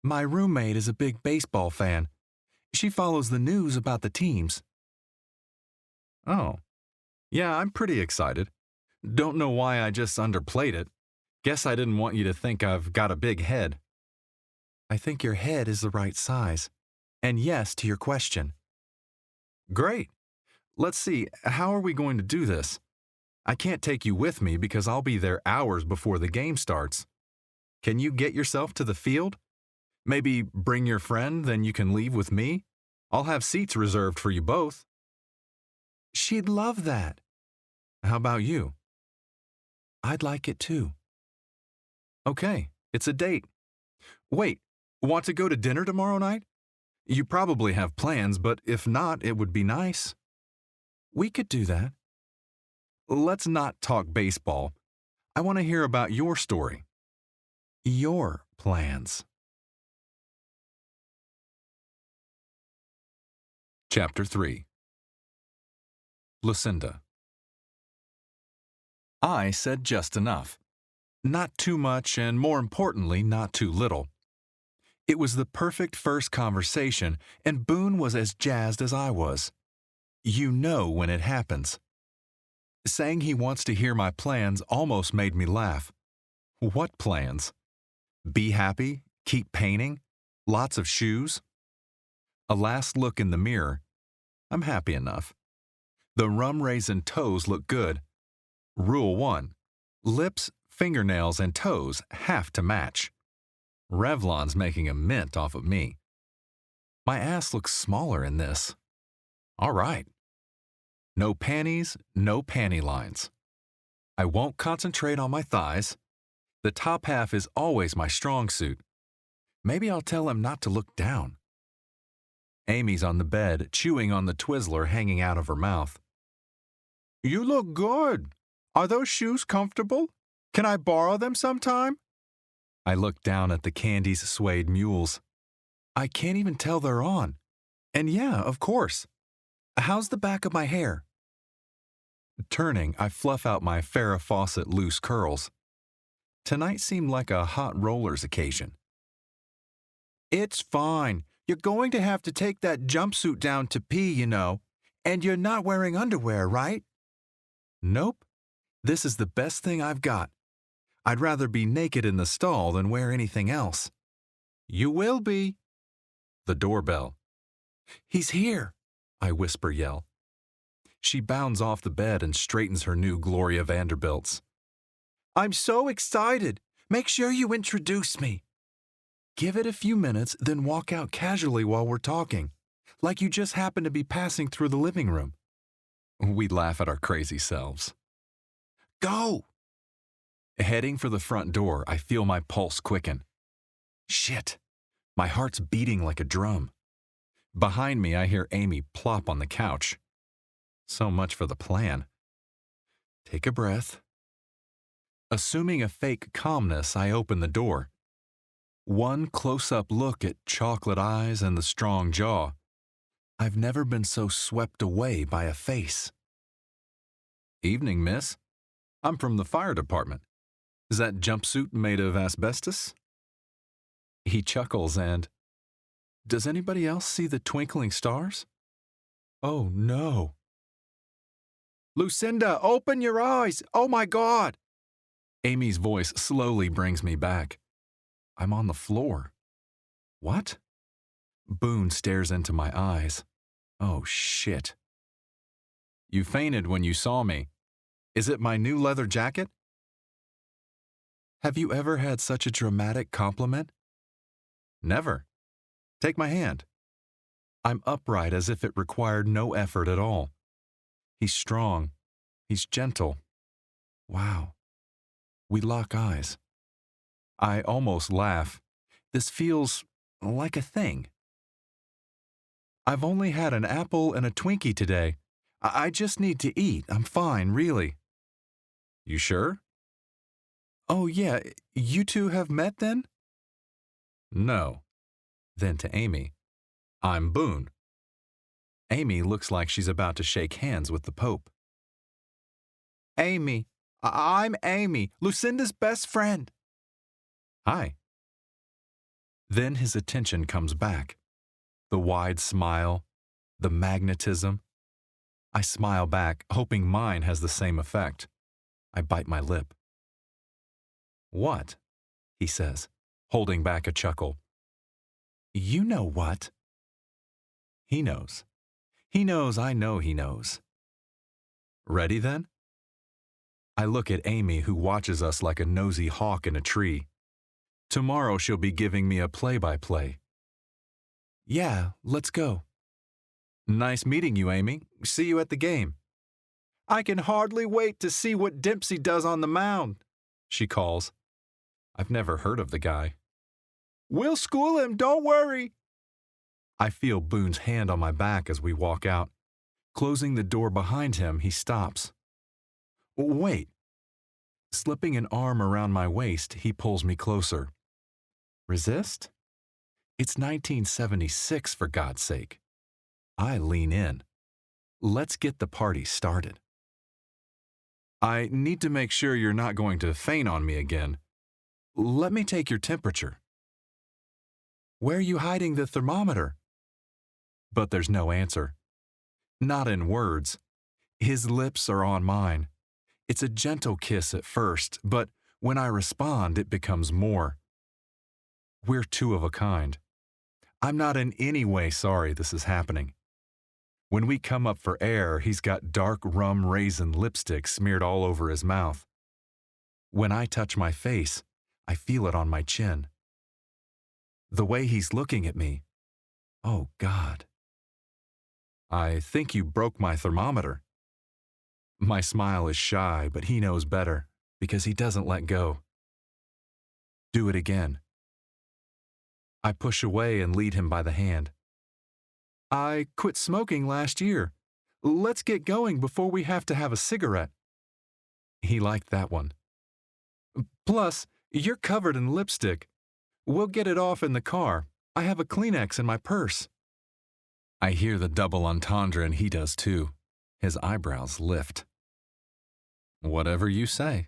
My roommate is a big baseball fan. She follows the news about the teams. Oh, yeah, I'm pretty excited. Don't know why I just underplayed it. Guess I didn't want you to think I've got a big head. I think your head is the right size. And yes to your question. Great. Let's see, how are we going to do this? I can't take you with me because I'll be there hours before the game starts. Can you get yourself to the field? Maybe bring your friend, then you can leave with me? I'll have seats reserved for you both. She'd love that. How about you? I'd like it too. Okay, it's a date. Wait, want to go to dinner tomorrow night? You probably have plans, but if not, it would be nice. We could do that. Let's not talk baseball. I want to hear about your story. Your plans. Chapter 3. Lucinda. I said just enough. Not too much, and more importantly, not too little. It was the perfect first conversation, and Boone was as jazzed as I was. You know when it happens. Saying he wants to hear my plans almost made me laugh. What plans? Be happy, keep painting, lots of shoes. A last look in the mirror. I'm happy enough. The rum raisin toes look good. Rule 1. Lips, fingernails, and toes have to match. Revlon's making a mint off of me. My ass looks smaller in this. All right. No panties, no panty lines. I won't concentrate on my thighs. The top half is always my strong suit. Maybe I'll tell him not to look down. Amy's on the bed, chewing on the Twizzler hanging out of her mouth. You look good. Are those shoes comfortable? Can I borrow them sometime? I look down at the Candy's suede mules. I can't even tell they're on. And yeah, of course. How's the back of my hair? Turning, I fluff out my Farrah Fawcett loose curls. Tonight seemed like a hot rollers occasion. It's fine. You're going to have to take that jumpsuit down to pee, you know. And you're not wearing underwear, right? Nope. This is the best thing I've got. I'd rather be naked in the stall than wear anything else. You will be. The doorbell. He's here, I whisper yell. She bounds off the bed and straightens her new Gloria Vanderbilts. I'm so excited. Make sure you introduce me. Give it a few minutes, then walk out casually while we're talking, like you just happen to be passing through the living room. We laugh at our crazy selves. Go! Heading for the front door, I feel my pulse quicken. Shit! My heart's beating like a drum. Behind me, I hear Amy plop on the couch. So much for the plan. Take a breath. Assuming a fake calmness, I open the door. One close-up look at chocolate eyes and the strong jaw. I've never been so swept away by a face. Evening, miss. I'm from the fire department. Is that jumpsuit made of asbestos? He chuckles and... Does anybody else see the twinkling stars? Oh, no. Lucinda, open your eyes! Oh, my God! Amy's voice slowly brings me back. I'm on the floor. What? Boone stares into my eyes. Oh, shit. You fainted when you saw me. Is it my new leather jacket? Have you ever had such a dramatic compliment? Never. Take my hand. I'm upright as if it required no effort at all. He's strong. He's gentle. Wow. We lock eyes. I almost laugh. This feels like a thing. I've only had an apple and a Twinkie today. I just need to eat. I'm fine, really. You sure? Oh, yeah, you two have met then? No. Then to Amy, I'm Boone. Amy looks like she's about to shake hands with the Pope. Amy. I'm Amy, Lucinda's best friend. Hi. Then his attention comes back. The wide smile, the magnetism. I smile back, hoping mine has the same effect. I bite my lip. What? He says, holding back a chuckle. You know what? He knows. He knows I know he knows. Ready then? I look at Amy, who watches us like a nosy hawk in a tree. Tomorrow she'll be giving me a play-by-play. Yeah, let's go. Nice meeting you, Amy. See you at the game. I can hardly wait to see what Dempsey does on the mound, she calls. I've never heard of the guy. We'll school him, don't worry. I feel Boone's hand on my back as we walk out. Closing the door behind him, he stops. Wait. Slipping an arm around my waist, he pulls me closer. Resist? It's 1976, for God's sake. I lean in. Let's get the party started. I need to make sure you're not going to faint on me again. Let me take your temperature. Where are you hiding the thermometer? But there's no answer. Not in words. His lips are on mine. It's a gentle kiss at first, but when I respond, it becomes more. We're two of a kind. I'm not in any way sorry this is happening. When we come up for air, he's got dark rum raisin lipstick smeared all over his mouth. When I touch my face, I feel it on my chin. The way he's looking at me, oh God. I think you broke my thermometer. My smile is shy, but he knows better because he doesn't let go. Do it again. I push away and lead him by the hand. I quit smoking last year. Let's get going before we have to have a cigarette. He liked that one. Plus, you're covered in lipstick. We'll get it off in the car. I have a Kleenex in my purse. I hear the double entendre and he does too. His eyebrows lift. Whatever you say.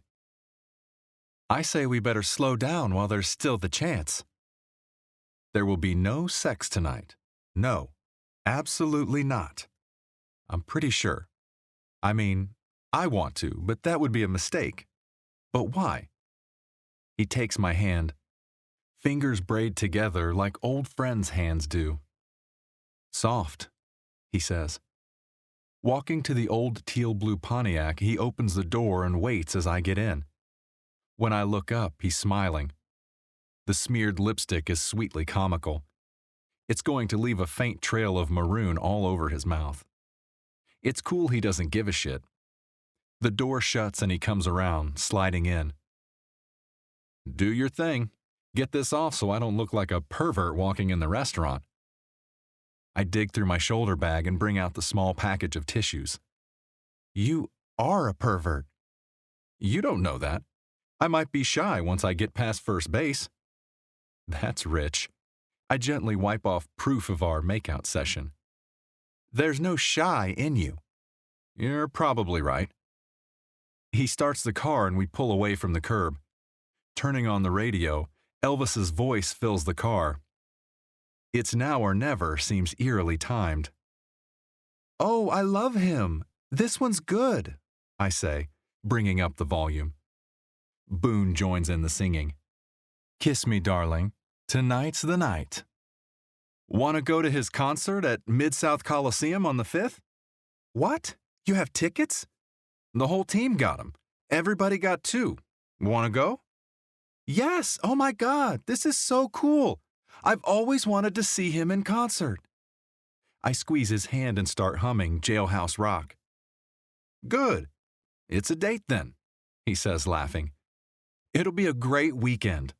I say we better slow down while there's still the chance. There will be no sex tonight. No, absolutely not. I'm pretty sure. I mean, I want to, but that would be a mistake. But why? He takes my hand. Fingers braid together like old friends' hands do. Soft, he says. Walking to the old teal-blue Pontiac, he opens the door and waits as I get in. When I look up, he's smiling. The smeared lipstick is sweetly comical. It's going to leave a faint trail of maroon all over his mouth. It's cool he doesn't give a shit. The door shuts and he comes around, sliding in. Do your thing. Get this off so I don't look like a pervert walking in the restaurant. I dig through my shoulder bag and bring out the small package of tissues. You are a pervert. You don't know that. I might be shy once I get past first base. That's rich. I gently wipe off proof of our makeout session. There's no shy in you. You're probably right. He starts the car and we pull away from the curb. Turning on the radio, Elvis's voice fills the car. It's Now or Never seems eerily timed. Oh, I love him. This one's good, I say, bringing up the volume. Boone joins in the singing. Kiss me, darling. Tonight's the night. Want to go to his concert at Mid-South Coliseum on the 5th? What? You have tickets? The whole team got them. Everybody got 2. Want to go? Yes. Oh my God. This is so cool. I've always wanted to see him in concert. I squeeze his hand and start humming Jailhouse Rock. Good. It's a date then, he says, laughing. It'll be a great weekend.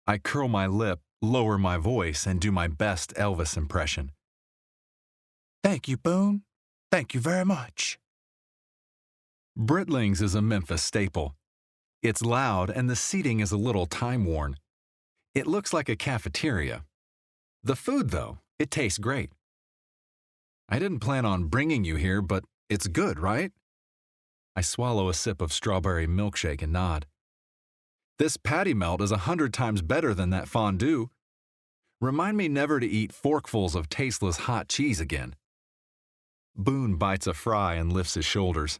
I curl my lip, lower my voice, and do my best Elvis impression. Thank you, Boone. Thank you very much. Britling's is a Memphis staple. It's loud and the seating is a little time-worn. It looks like a cafeteria. The food, though, it tastes great. I didn't plan on bringing you here, but it's good, right? I swallow a sip of strawberry milkshake and nod. This patty melt is 100 times better than that fondue. Remind me never to eat forkfuls of tasteless hot cheese again. Boone bites a fry and lifts his shoulders.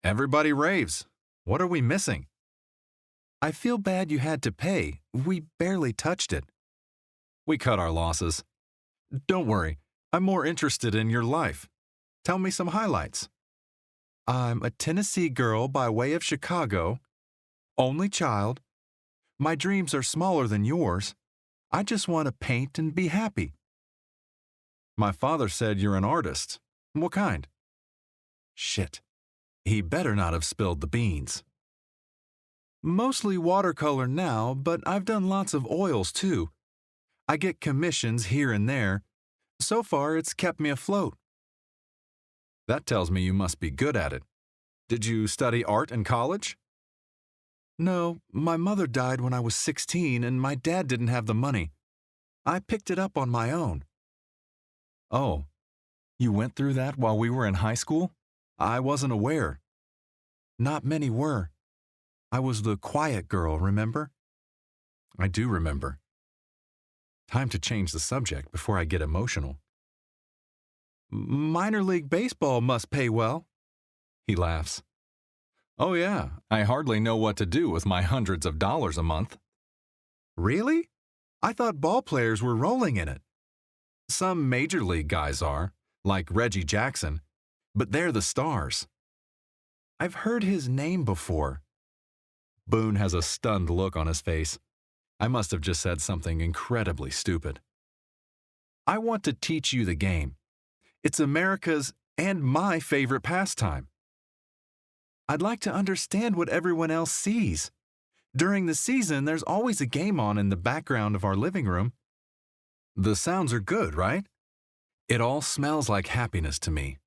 Everybody raves. What are we missing? I feel bad you had to pay. We barely touched it. We cut our losses. Don't worry, I'm more interested in your life. Tell me some highlights. I'm a Tennessee girl by way of Chicago. Only child. My dreams are smaller than yours. I just want to paint and be happy. My father said you're an artist. What kind? Shit. He better not have spilled the beans. Mostly watercolor now, but I've done lots of oils too. I get commissions here and there. So far, it's kept me afloat. That tells me you must be good at it. Did you study art in college? No, my mother died when I was 16 and my dad didn't have the money. I picked it up on my own. Oh, you went through that while we were in high school? I wasn't aware. Not many were. I was the quiet girl, remember? I do remember. Time to change the subject before I get emotional. Minor league baseball must pay well. He laughs. Oh yeah, I hardly know what to do with my hundreds of dollars a month. Really? I thought ball players were rolling in it. Some major league guys are, like Reggie Jackson, but they're the stars. I've heard his name before. Boone has a stunned look on his face. I must have just said something incredibly stupid. I want to teach you the game. It's America's and my favorite pastime. I'd like to understand what everyone else sees. During the season, there's always a game on in the background of our living room. The sounds are good, right? It all smells like happiness to me.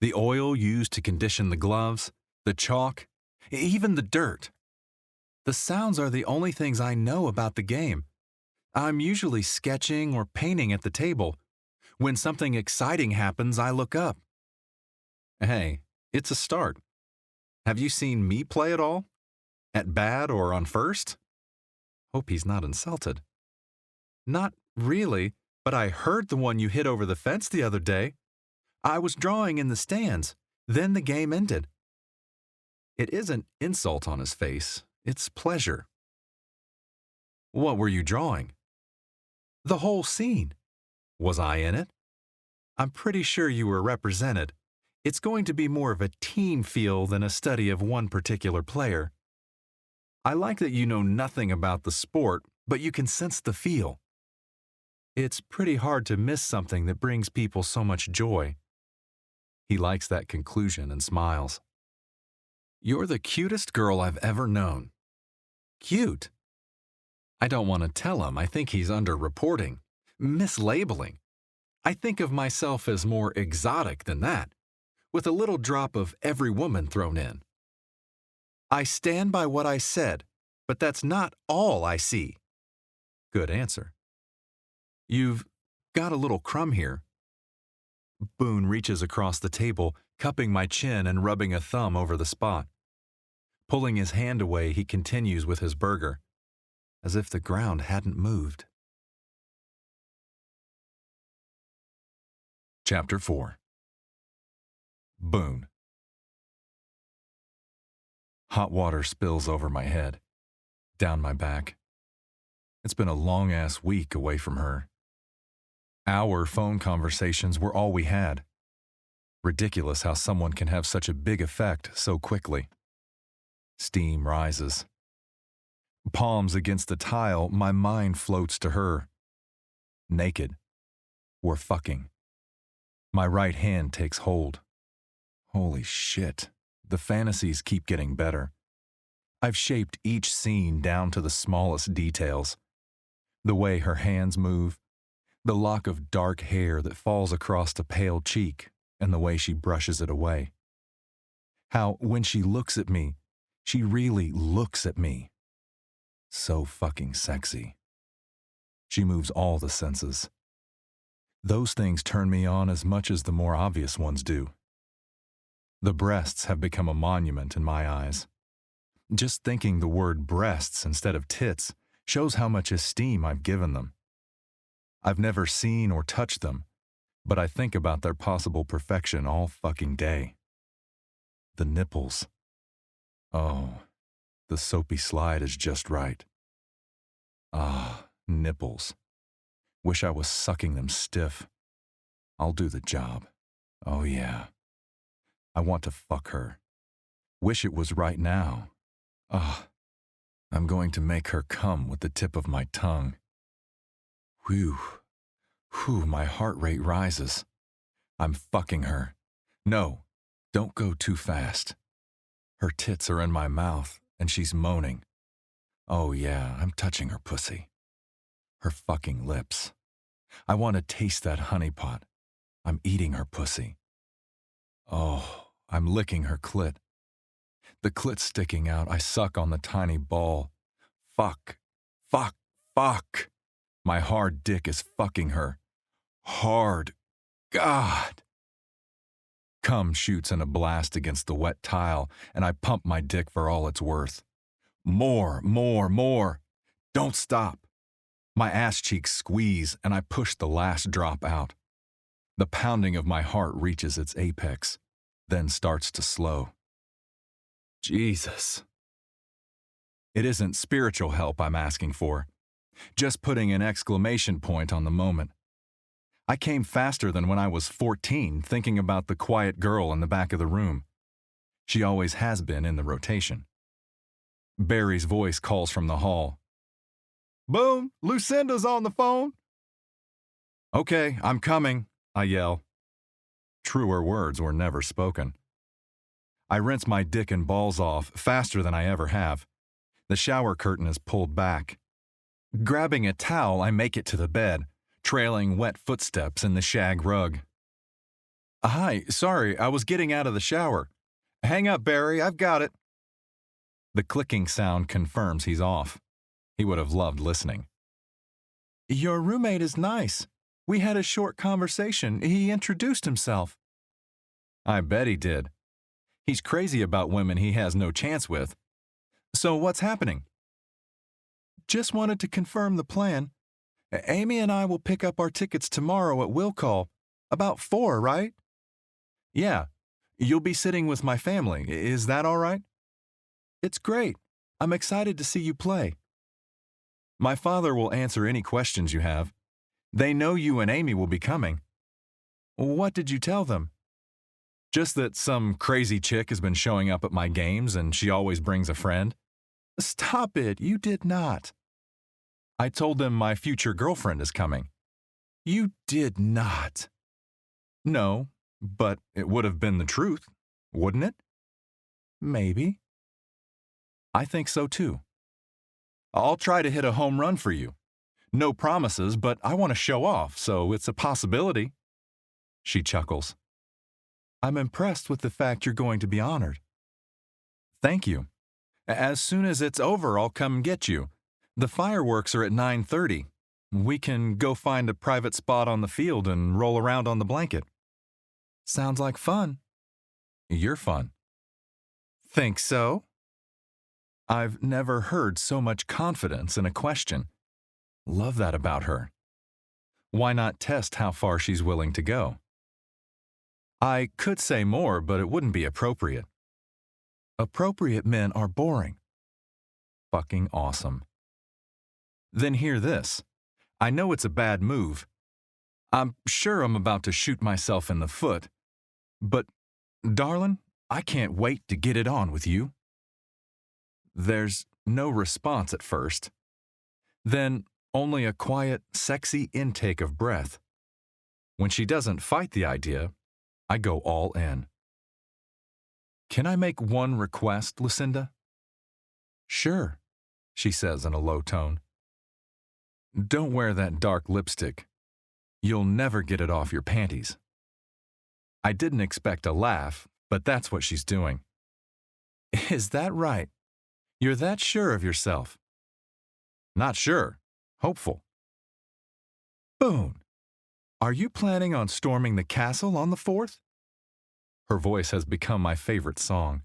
The oil used to condition the gloves, the chalk, even the dirt. The sounds are the only things I know about the game. I'm usually sketching or painting at the table. When something exciting happens, I look up. Hey, it's a start. Have you seen me play at all? At bat or on first? Hope he's not insulted. Not really, but I heard the one you hit over the fence the other day. I was drawing in the stands. Then the game ended. It isn't insult on his face. It's pleasure. What were you drawing? The whole scene. Was I in it? I'm pretty sure you were represented. It's going to be more of a team feel than a study of one particular player. I like that you know nothing about the sport, but you can sense the feel. It's pretty hard to miss something that brings people so much joy. He likes that conclusion and smiles. You're the cutest girl I've ever known. Cute. I don't want to tell him I think he's underreporting, mislabeling. I think of myself as more exotic than that, with a little drop of every woman thrown in. I stand by what I said, but that's not all I see. Good answer. You've got a little crumb here. Boone reaches across the table, cupping my chin and rubbing a thumb over the spot. Pulling his hand away, he continues with his burger, as if the ground hadn't moved. Chapter 4. Boone. Hot water spills over my head, down my back. It's been a long-ass week away from her. Our phone conversations were all we had. Ridiculous how someone can have such a big effect so quickly. Steam rises. Palms against the tile, my mind floats to her. Naked. We're fucking. My right hand takes hold. Holy shit. The fantasies keep getting better. I've shaped each scene down to the smallest details. The way her hands move, the lock of dark hair that falls across a pale cheek, and the way she brushes it away. How, when she looks at me, She really looks at me. So fucking sexy. She moves all the senses. Those things turn me on as much as the more obvious ones do. The breasts have become a monument in my eyes. Just thinking the word breasts instead of tits shows how much esteem I've given them. I've never seen or touched them, but I think about their possible perfection all fucking day. The nipples. Oh, the soapy slide is just right. Ah, nipples. Wish I was sucking them stiff. I'll do the job. Oh yeah. I want to fuck her. Wish it was right now. Ah, I'm going to make her come with the tip of my tongue. Whew. Whew, my heart rate rises. I'm fucking her. No, don't go too fast. Her tits are in my mouth, and she's moaning. Oh yeah, I'm touching her pussy. Her fucking lips. I want to taste that honey pot. I'm eating her pussy. Oh, I'm licking her clit. The clit's sticking out. I suck on the tiny ball. Fuck. Fuck. Fuck. My hard dick is fucking her. Hard. God. Cum shoots in a blast against the wet tile, and I pump my dick for all it's worth. More, more, more. Don't stop. My ass cheeks squeeze, and I push the last drop out. The pounding of my heart reaches its apex, then starts to slow. Jesus. It isn't spiritual help I'm asking for, just putting an exclamation point on the moment. I came faster than when I was 14, thinking about the quiet girl in the back of the room. She always has been in the rotation. Barry's voice calls from the hall. Boone, Lucinda's on the phone. Okay, I'm coming, I yell. Truer words were never spoken. I rinse my dick and balls off faster than I ever have. The shower curtain is pulled back. Grabbing a towel, I make it to the bed, trailing wet footsteps in the shag rug. Hi, sorry, I was getting out of the shower. Hang up, Barry, I've got it. The clicking sound confirms he's off. He would have loved listening. Your roommate is nice. We had a short conversation. He introduced himself. I bet he did. He's crazy about women he has no chance with. So what's happening? Just wanted to confirm the plan. Amy and I will pick up our tickets tomorrow at will call. About 4, right? Yeah. You'll be sitting with my family. Is that all right? It's great. I'm excited to see you play. My father will answer any questions you have. They know you and Amy will be coming. What did you tell them? Just that some crazy chick has been showing up at my games and she always brings a friend. Stop it, you did not. I told them my future girlfriend is coming. You did not. No, but it would have been the truth, wouldn't it? Maybe. I think so too. I'll try to hit a home run for you. No promises, but I want to show off, so it's a possibility. She chuckles. I'm impressed with the fact you're going to be honored. Thank you. As soon as it's over, I'll come get you. The fireworks are at 9:30. We can go find a private spot on the field and roll around on the blanket. Sounds like fun. You're fun. Think so? I've never heard so much confidence in a question. Love that about her. Why not test how far she's willing to go? I could say more, but it wouldn't be appropriate. Appropriate men are boring. Fucking awesome. Then hear this. I know it's a bad move. I'm sure I'm about to shoot myself in the foot. But, darling, I can't wait to get it on with you. There's no response at first. Then only a quiet, sexy intake of breath. When she doesn't fight the idea, I go all in. Can I make one request, Lucinda? Sure, she says in a low tone. Don't wear that dark lipstick. You'll never get it off your panties. I didn't expect a laugh, but that's what she's doing. Is that right? You're that sure of yourself? Not sure. Hopeful. Boone, are you planning on storming the castle on the 4th? Her voice has become my favorite song.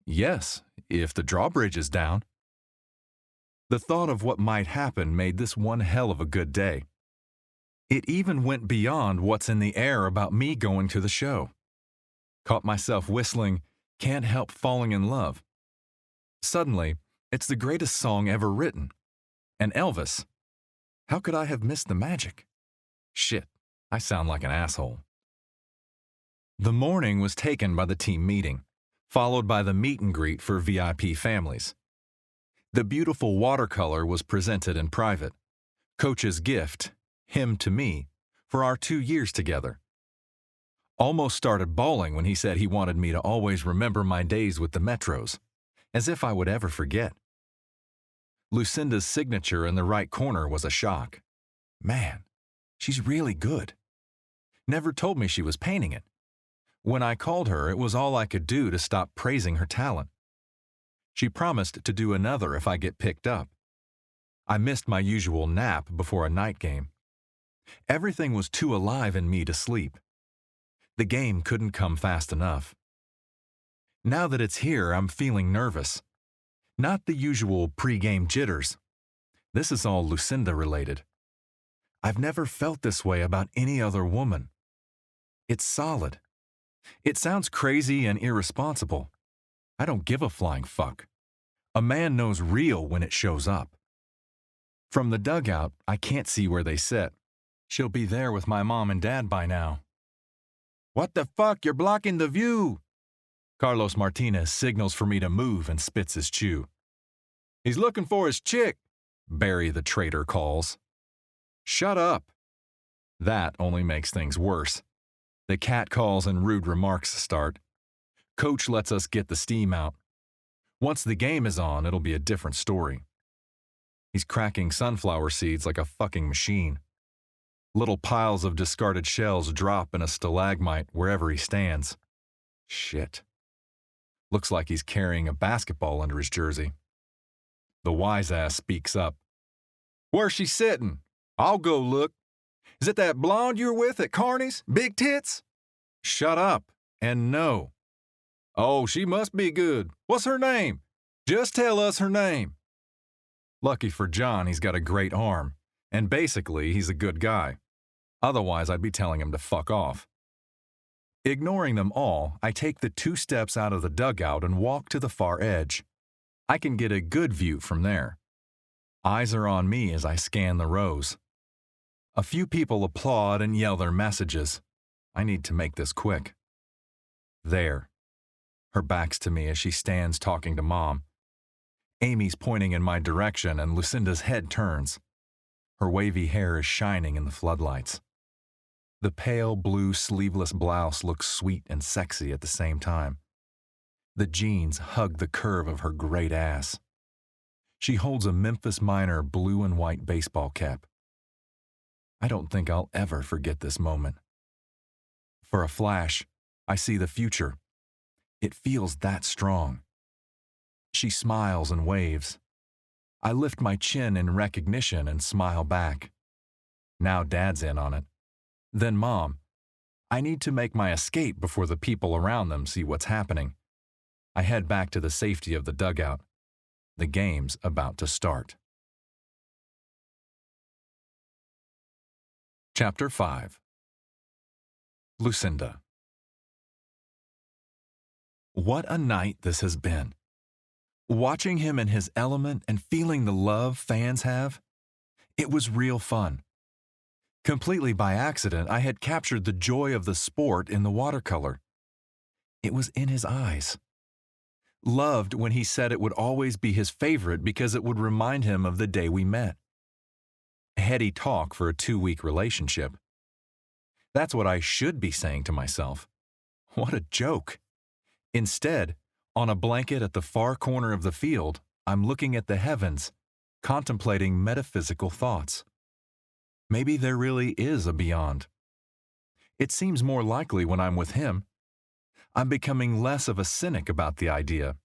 Yes, if the drawbridge is down. The thought of what might happen made this one hell of a good day. It even went beyond what's in the air about me going to the show. Caught myself whistling Can't Help Falling in Love. Suddenly, it's the greatest song ever written. And Elvis. How could I have missed the magic? Shit, I sound like an asshole. The morning was taken by the team meeting, followed by the meet and greet for VIP families. The beautiful watercolor was presented in private. Coach's gift, him to me, for our 2 years together. Almost started bawling when he said he wanted me to always remember my days with the Metros, as if I would ever forget. Lucinda's signature in the right corner was a shock. Man, she's really good. Never told me she was painting it. When I called her, it was all I could do to stop praising her talent. She promised to do another if I get picked up. I missed my usual nap before a night game. Everything was too alive in me to sleep. The game couldn't come fast enough. Now that it's here, I'm feeling nervous. Not the usual pre-game jitters. This is all Lucinda related. I've never felt this way about any other woman. It's solid. It sounds crazy and irresponsible. I don't give a flying fuck. A man knows real when it shows up. From the dugout, I can't see where they sit. She'll be there with my mom and dad by now. What the fuck? You're blocking the view! Carlos Martinez signals for me to move and spits his chew. He's looking for his chick, Barry the traitor calls. Shut up. That only makes things worse. The cat calls and rude remarks start. Coach lets us get the steam out. Once the game is on, it'll be a different story. He's cracking sunflower seeds like a fucking machine. Little piles of discarded shells drop in a stalagmite wherever he stands. Shit. Looks like he's carrying a basketball under his jersey. The wise ass speaks up. Where's she sitting? I'll go look. Is it that blonde you're with at Carney's? Big tits? Shut up and no. Oh, she must be good. What's her name? Just tell us her name. Lucky for John, he's got a great arm, and basically, he's a good guy. Otherwise, I'd be telling him to fuck off. Ignoring them all, I take the 2 steps out of the dugout and walk to the far edge. I can get a good view from there. Eyes are on me as I scan the rows. A few people applaud and yell their messages. I need to make this quick. There. Her back's to me as she stands talking to Mom. Amy's pointing in my direction and Lucinda's head turns. Her wavy hair is shining in the floodlights. The pale blue sleeveless blouse looks sweet and sexy at the same time. The jeans hug the curve of her great ass. She holds a Memphis Minor blue and white baseball cap. I don't think I'll ever forget this moment. For a flash, I see the future. It feels that strong. She smiles and waves. I lift my chin in recognition and smile back. Now Dad's in on it. Then Mom. I need to make my escape before the people around them see what's happening. I head back to the safety of the dugout. The game's about to start. Chapter 5. Lucinda. What a night this has been. Watching him in his element and feeling the love fans have, it was real fun. Completely by accident, I had captured the joy of the sport in the watercolor. It was in his eyes. Loved when he said it would always be his favorite because it would remind him of the day we met. Heady talk for a 2-week relationship. That's what I should be saying to myself. What a joke. Instead, on a blanket at the far corner of the field, I'm looking at the heavens, contemplating metaphysical thoughts. Maybe there really is a beyond. It seems more likely when I'm with him. I'm becoming less of a cynic about the idea.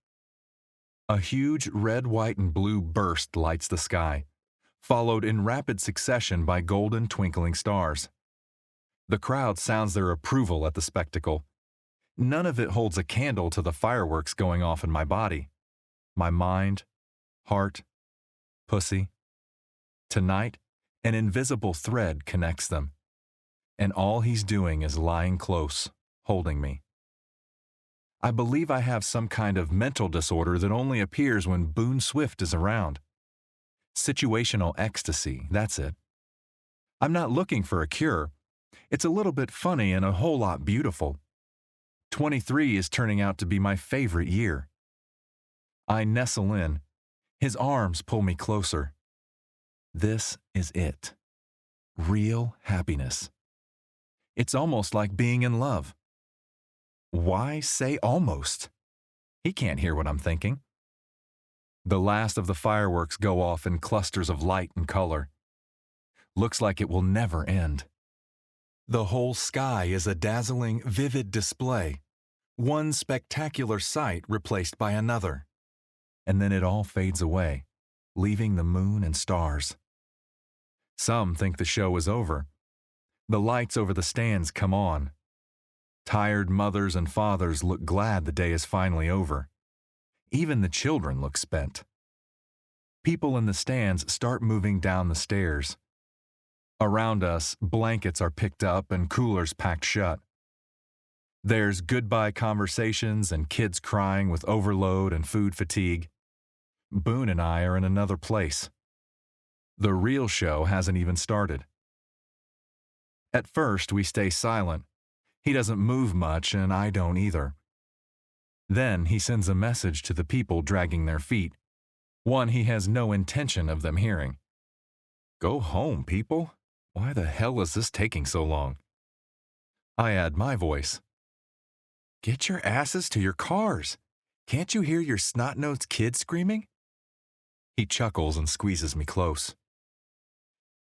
A huge red, white, and blue burst lights the sky, followed in rapid succession by golden twinkling stars. The crowd sounds their approval at the spectacle. None of it holds a candle to the fireworks going off in my body, my mind, heart, pussy. Tonight, an invisible thread connects them, and all he's doing is lying close, holding me. I believe I have some kind of mental disorder that only appears when Boone Swift is around. Situational ecstasy, that's it. I'm not looking for a cure. It's a little bit funny and a whole lot beautiful. 23 is turning out to be my favorite year. I nestle in. His arms pull me closer. This is it. Real happiness. It's almost like being in love. Why say almost? He can't hear what I'm thinking. The last of the fireworks go off in clusters of light and color. Looks like it will never end. The whole sky is a dazzling, vivid display, one spectacular sight replaced by another. And then it all fades away, leaving the moon and stars. Some think the show is over. The lights over the stands come on. Tired mothers and fathers look glad the day is finally over. Even the children look spent. People in the stands start moving down the stairs. Around us, blankets are picked up and coolers packed shut. There's goodbye conversations and kids crying with overload and food fatigue. Boone and I are in another place. The real show hasn't even started. At first, we stay silent. He doesn't move much, and I don't either. Then he sends a message to the people dragging their feet, one he has no intention of them hearing. Go home, people. Why the hell is this taking so long? I add my voice. Get your asses to your cars. Can't you hear your snot-nosed kid screaming? He chuckles and squeezes me close.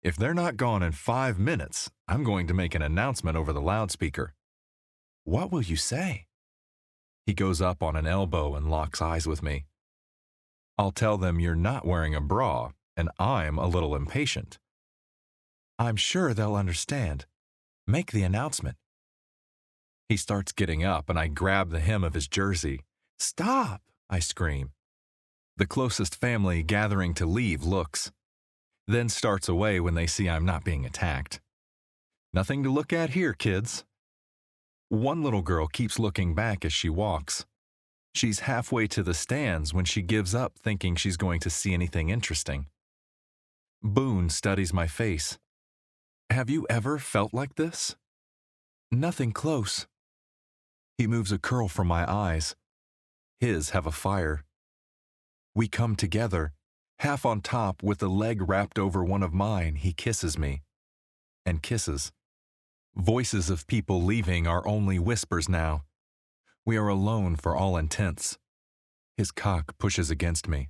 If they're not gone in 5 minutes, I'm going to make an announcement over the loudspeaker. What will you say? He goes up on an elbow and locks eyes with me. I'll tell them you're not wearing a bra, and I'm a little impatient. I'm sure they'll understand. Make the announcement. He starts getting up, and I grab the hem of his jersey. Stop! I scream. The closest family gathering to leave looks, then starts away when they see I'm not being attacked. Nothing to look at here, kids. One little girl keeps looking back as she walks. She's halfway to the stands when she gives up thinking she's going to see anything interesting. Boone studies my face. Have you ever felt like this? Nothing close. He moves a curl from my eyes. His have a fire. We come together, half on top with a leg wrapped over one of mine. He kisses me. And kisses. Voices of people leaving are only whispers now. We are alone for all intents. His cock pushes against me.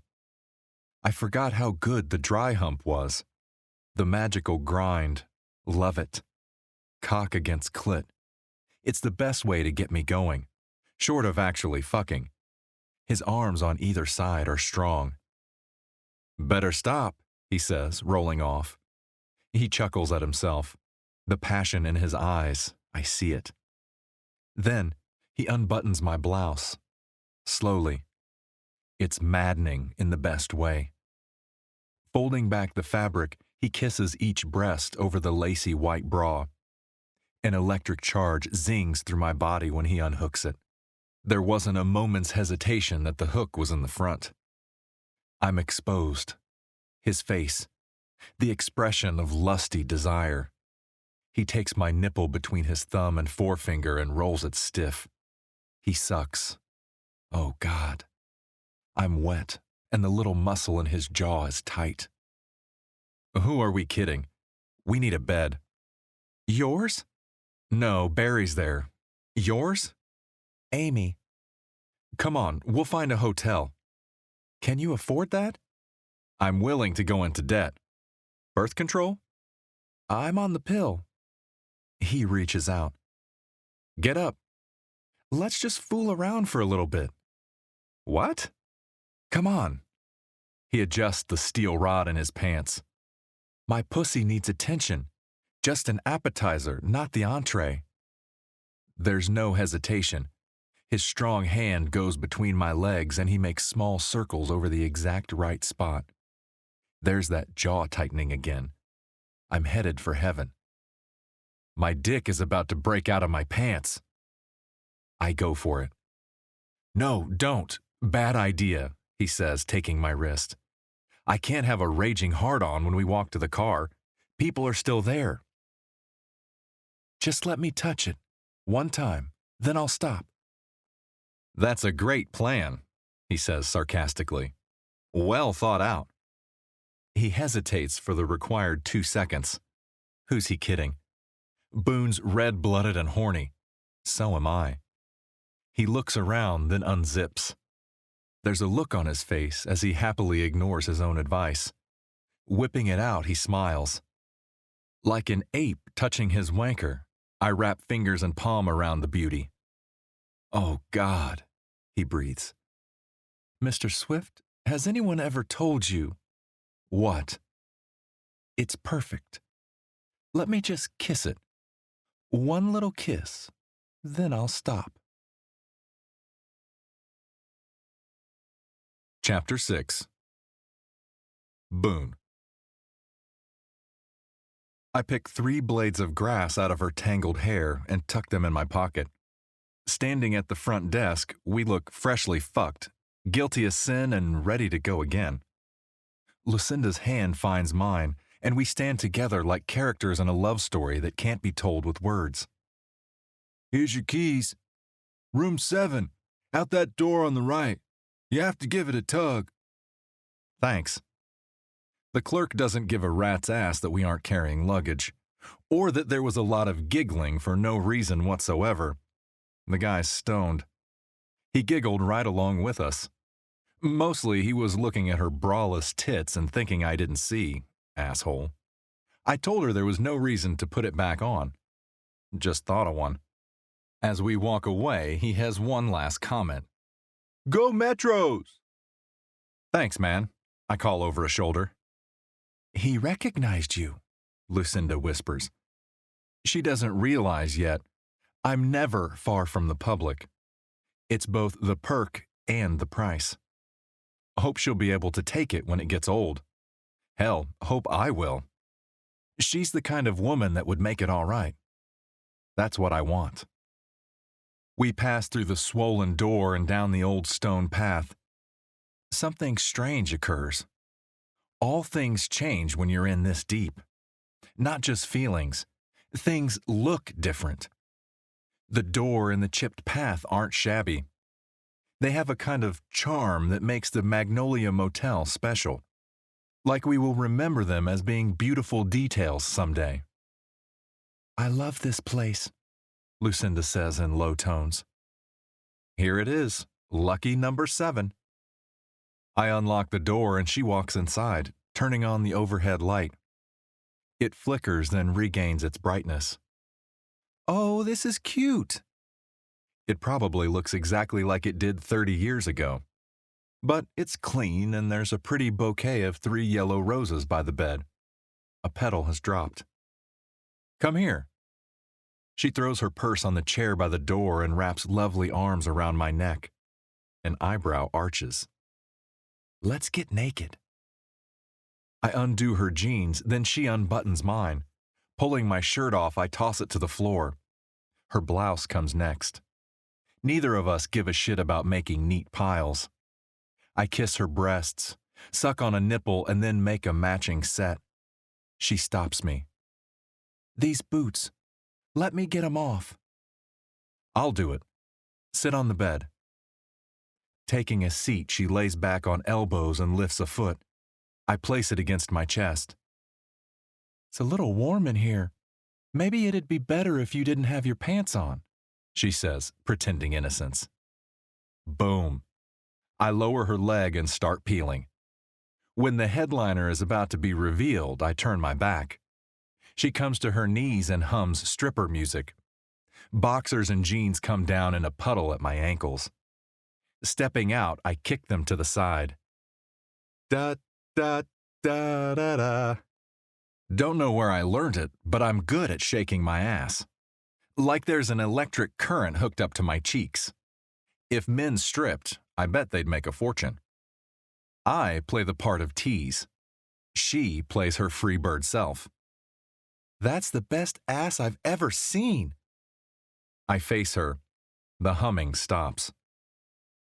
I forgot how good the dry hump was. The magical grind. Love it. Cock against clit. It's the best way to get me going, short of actually fucking. His arms on either side are strong. Better stop, he says, rolling off. He chuckles at himself. The passion in his eyes, I see it. Then he unbuttons my blouse. Slowly. It's maddening in the best way. Folding back the fabric, he kisses each breast over the lacy white bra. An electric charge zings through my body when he unhooks it. There wasn't a moment's hesitation that the hook was in the front. I'm exposed. His face. The expression of lusty desire. He takes my nipple between his thumb and forefinger and rolls it stiff. He sucks. Oh, God. I'm wet, and the little muscle in his jaw is tight. Who are we kidding? We need a bed. Yours? No, Barry's there. Yours? Amy. Come on, we'll find a hotel. Can you afford that? I'm willing to go into debt. Birth control? I'm on the pill. He reaches out. Get up. Let's just fool around for a little bit. What? Come on. He adjusts the steel rod in his pants. My pussy needs attention. Just an appetizer, not the entree. There's no hesitation. His strong hand goes between my legs and he makes small circles over the exact right spot. There's that jaw tightening again. I'm headed for heaven. My dick is about to break out of my pants. I go for it. No, don't. Bad idea, he says, taking my wrist. I can't have a raging hard-on when we walk to the car. People are still there. Just let me touch it. One time, then I'll stop. That's a great plan, he says sarcastically. Well thought out. He hesitates for the required 2 seconds. Who's he kidding? Boone's red-blooded and horny. So am I. He looks around, then unzips. There's a look on his face as he happily ignores his own advice. Whipping it out, he smiles. Like an ape touching his wanker, I wrap fingers and palm around the beauty. Oh, God, he breathes. Mr. Swift, has anyone ever told you? What? It's perfect. Let me just kiss it. One little kiss, then I'll stop. Chapter 6. Boone. I pick 3 blades of grass out of her tangled hair and tuck them in my pocket. Standing at the front desk, we look freshly fucked, guilty as sin and ready to go again. Lucinda's hand finds mine, and we stand together like characters in a love story that can't be told with words. Here's your keys. Room 7, out that door on the right. You have to give it a tug. Thanks. The clerk doesn't give a rat's ass that we aren't carrying luggage, or that there was a lot of giggling for no reason whatsoever. The guy's stoned. He giggled right along with us. Mostly he was looking at her braless tits and thinking I didn't see, asshole. I told her there was no reason to put it back on. Just thought of one. As we walk away, he has one last comment. Go Metros! Thanks, man, I call over a shoulder. He recognized you, Lucinda whispers. She doesn't realize yet. I'm never far from the public. It's both the perk and the price. Hope she'll be able to take it when it gets old. Hell, hope I will. She's the kind of woman that would make it all right. That's what I want. We pass through the swollen door and down the old stone path. Something strange occurs. All things change when you're in this deep. Not just feelings. Things look different. The door and the chipped path aren't shabby. They have a kind of charm that makes the Magnolia Motel special. Like we will remember them as being beautiful details someday. I love this place, Lucinda says in low tones. Here it is, lucky number 7. I unlock the door and she walks inside, turning on the overhead light. It flickers, then regains its brightness. Oh, this is cute. It probably looks exactly like it did 30 years ago. But it's clean and there's a pretty bouquet of 3 yellow roses by the bed. A petal has dropped. Come here. She throws her purse on the chair by the door and wraps lovely arms around my neck. An eyebrow arches. Let's get naked. I undo her jeans, then she unbuttons mine. Pulling my shirt off, I toss it to the floor. Her blouse comes next. Neither of us give a shit about making neat piles. I kiss her breasts, suck on a nipple, and then make a matching set. She stops me. These boots. Let me get 'em off. I'll do it. Sit on the bed. Taking a seat, she lays back on elbows and lifts a foot. I place it against my chest. It's a little warm in here. Maybe it'd be better if you didn't have your pants on, she says, pretending innocence. Boom. I lower her leg and start peeling. When the headliner is about to be revealed, I turn my back. She comes to her knees and hums stripper music. Boxers and jeans come down in a puddle at my ankles. Stepping out, I kick them to the side. Da, da, da, da, da. Don't know where I learned it, but I'm good at shaking my ass. Like there's an electric current hooked up to my cheeks. If men stripped, I bet they'd make a fortune. I play the part of tease. She plays her free bird self. That's the best ass I've ever seen. I face her. The humming stops.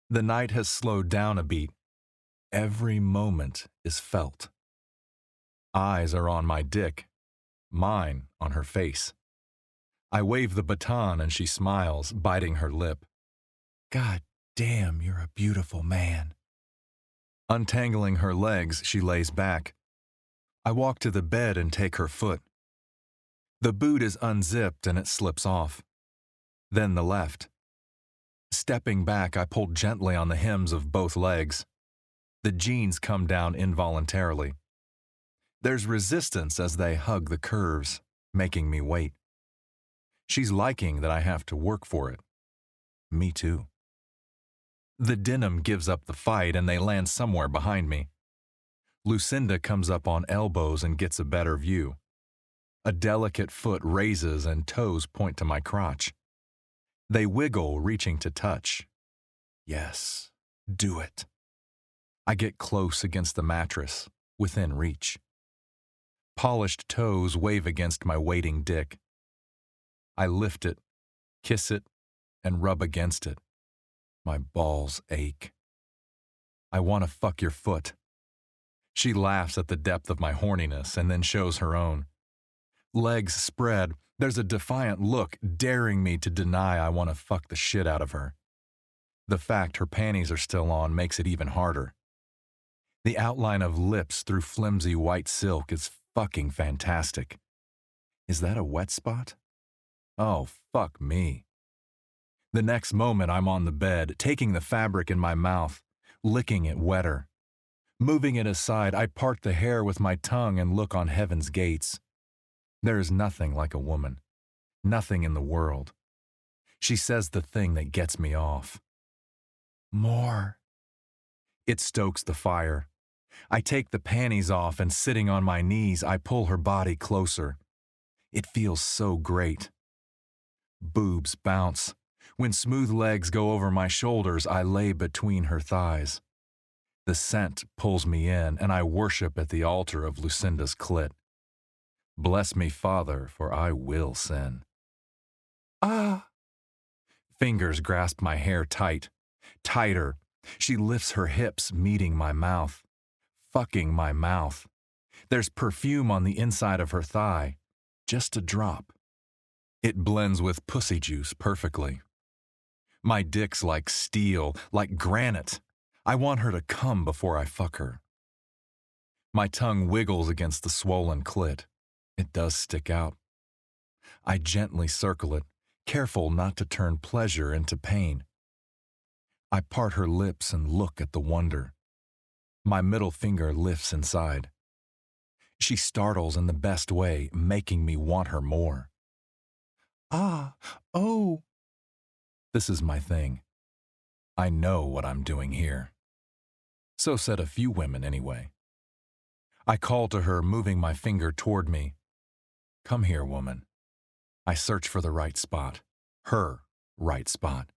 The night has slowed down a beat. Every moment is felt. Eyes are on my dick, mine on her face. I wave the baton and she smiles, biting her lip. God damn, you're a beautiful man. Untangling her legs, she lays back. I walk to the bed and take her foot. The boot is unzipped and it slips off. Then the left. Stepping back, I pull gently on the hems of both legs. The jeans come down involuntarily. There's resistance as they hug the curves, making me wait. She's liking that I have to work for it. Me too. The denim gives up the fight and they land somewhere behind me. Lucinda comes up on elbows and gets a better view. A delicate foot raises and toes point to my crotch. They wiggle, reaching to touch. Yes, do it. I get close against the mattress, within reach. Polished toes wave against my waiting dick. I lift it, kiss it, and rub against it. My balls ache. I want to fuck your foot. She laughs at the depth of my horniness and then shows her own. Legs spread, there's a defiant look daring me to deny I want to fuck the shit out of her. The fact her panties are still on makes it even harder. The outline of lips through flimsy white silk is fucking fantastic. Is that a wet spot? Oh, fuck me. The next moment I'm on the bed, taking the fabric in my mouth, licking it wetter. Moving it aside, I part the hair with my tongue and look on heaven's gates. There is nothing like a woman. Nothing in the world. She says the thing that gets me off. More. It stokes the fire. I take the panties off and sitting on my knees, I pull her body closer. It feels so great. Boobs bounce. When smooth legs go over my shoulders, I lay between her thighs. The scent pulls me in, and I worship at the altar of Lucinda's clit. Bless me, Father, for I will sin. Ah! Fingers grasp my hair tight, tighter. She lifts her hips, meeting my mouth, fucking my mouth. There's perfume on the inside of her thigh, just a drop. It blends with pussy juice perfectly. My dick's like steel, like granite. I want her to come before I fuck her. My tongue wiggles against the swollen clit. It does stick out. I gently circle it, careful not to turn pleasure into pain. I part her lips and look at the wonder. My middle finger lifts inside. She startles in the best way, making me want her more. Ah, oh. This is my thing. I know what I'm doing here. So said a few women anyway. I call to her, moving my finger toward me. Come here, woman. I search for the right spot. Her right spot.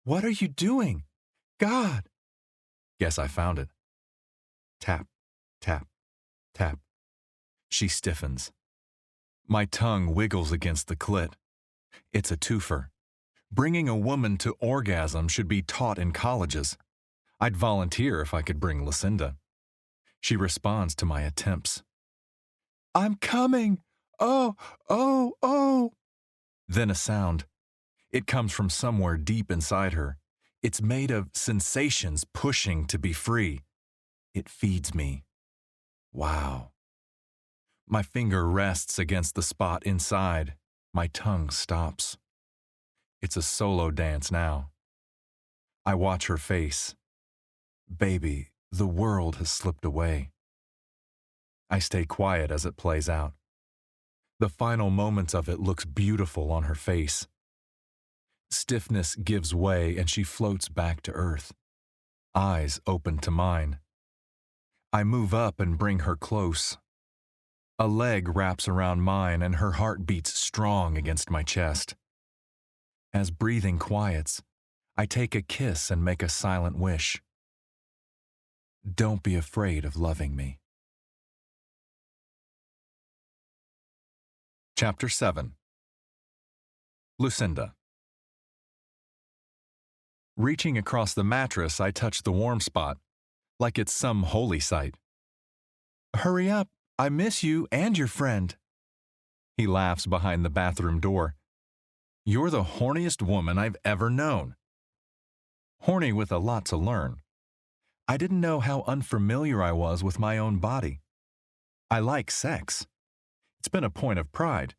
What are you doing? God! Guess I found it. Tap, tap, tap. She stiffens. My tongue wiggles against the clit. It's a twofer. Bringing a woman to orgasm should be taught in colleges. I'd volunteer if I could bring Lucinda. She responds to my attempts. I'm coming! Oh, oh, oh! Then a sound. It comes from somewhere deep inside her. It's made of sensations pushing to be free. It feeds me. Wow. My finger rests against the spot inside. My tongue stops. It's a solo dance now. I watch her face. Baby, the world has slipped away. I stay quiet as it plays out. The final moments of it looks beautiful on her face. Stiffness gives way and she floats back to earth, eyes open to mine. I move up and bring her close. A leg wraps around mine and her heart beats strong against my chest. As breathing quiets, I take a kiss and make a silent wish. Don't be afraid of loving me. Chapter 7. Lucinda. Reaching across the mattress, I touch the warm spot, like it's some holy site. Hurry up, I miss you and your friend. He laughs behind the bathroom door. You're the horniest woman I've ever known. Horny with a lot to learn. I didn't know how unfamiliar I was with my own body. I like sex. It's been a point of pride.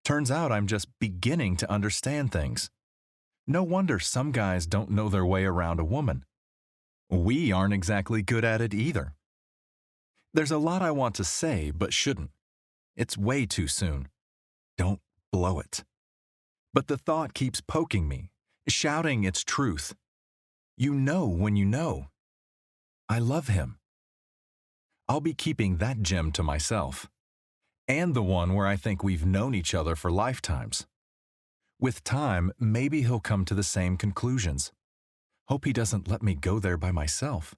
Turns out I'm just beginning to understand things. No wonder some guys don't know their way around a woman. We aren't exactly good at it either. There's a lot I want to say, but shouldn't. It's way too soon. Don't blow it. But the thought keeps poking me, shouting its truth. You know when you know. I love him. I'll be keeping that gem to myself. And the one where I think we've known each other for lifetimes. With time, maybe he'll come to the same conclusions. Hope he doesn't let me go there by myself.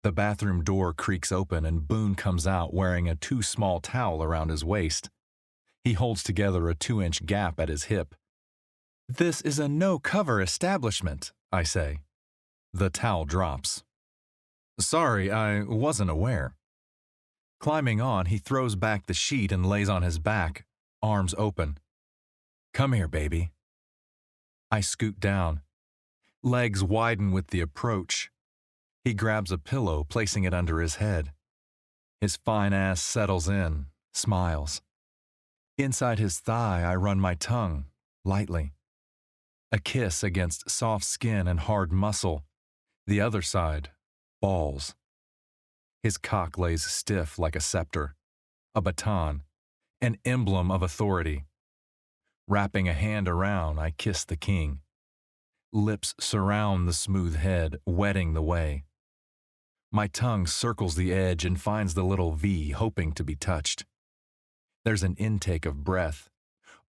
The bathroom door creaks open and Boone comes out wearing a too small towel around his waist. He holds together a 2-inch gap at his hip. This is a no-cover establishment, I say. The towel drops. Sorry, I wasn't aware. Climbing on, he throws back the sheet and lays on his back, arms open. Come here, baby. I scoot down. Legs widen with the approach. He grabs a pillow, placing it under his head. His fine ass settles in, smiles. Inside his thigh, I run my tongue, lightly. A kiss against soft skin and hard muscle. The other side, balls. His cock lays stiff like a scepter, a baton, an emblem of authority. Wrapping a hand around, I kiss the king. Lips surround the smooth head, wetting the way. My tongue circles the edge and finds the little V, hoping to be touched. There's an intake of breath.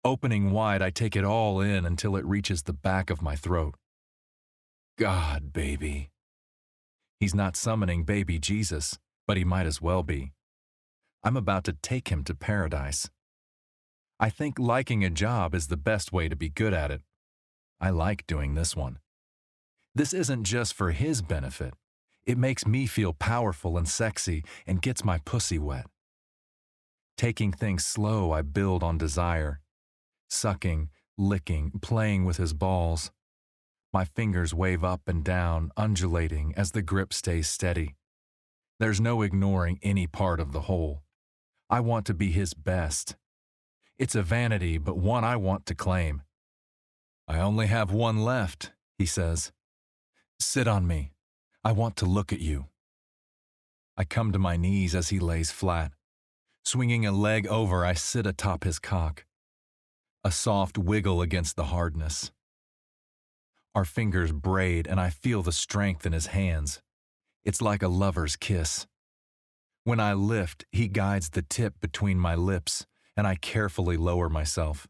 Opening wide, I take it all in until it reaches the back of my throat. God, baby. He's not summoning baby Jesus, but he might as well be. I'm about to take him to paradise. I think liking a job is the best way to be good at it. I like doing this one. This isn't just for his benefit. It makes me feel powerful and sexy and gets my pussy wet. Taking things slow, I build on desire. Sucking, licking, playing with his balls. My fingers wave up and down, undulating as the grip stays steady. There's no ignoring any part of the whole. I want to be his best. It's a vanity, but one I want to claim. I only have one left, he says. Sit on me. I want to look at you. I come to my knees as he lays flat. Swinging a leg over, I sit atop his cock. A soft wiggle against the hardness. Our fingers braid and I feel the strength in his hands. It's like a lover's kiss. When I lift, he guides the tip between my lips and I carefully lower myself.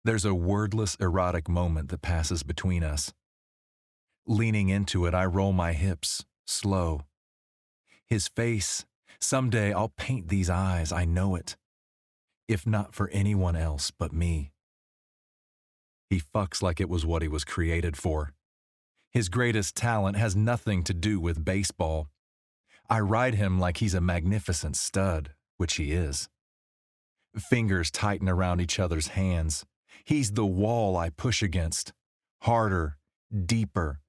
There's a wordless erotic moment that passes between us. Leaning into it, I roll my hips, slow. His face, someday I'll paint these eyes, I know it. If not for anyone else but me. He fucks like it was what he was created for. His greatest talent has nothing to do with baseball. I ride him like he's a magnificent stud, which he is. Fingers tighten around each other's hands. He's the wall I push against. Harder, deeper,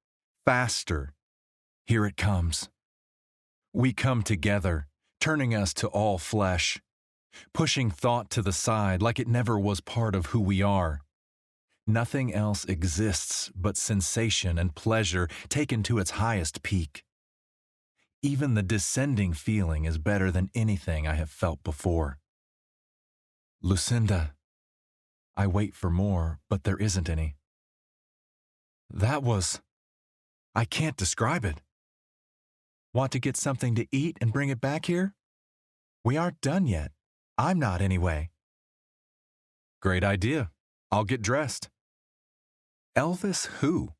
faster. Here it comes. We come together, turning us to all flesh, pushing thought to the side like it never was part of who we are. Nothing else exists but sensation and pleasure taken to its highest peak. Even the descending feeling is better than anything I have felt before. Lucinda. I wait for more, but there isn't any. I can't describe it. Want to get something to eat and bring it back here? We aren't done yet. I'm not anyway. Great idea. I'll get dressed. Elvis who?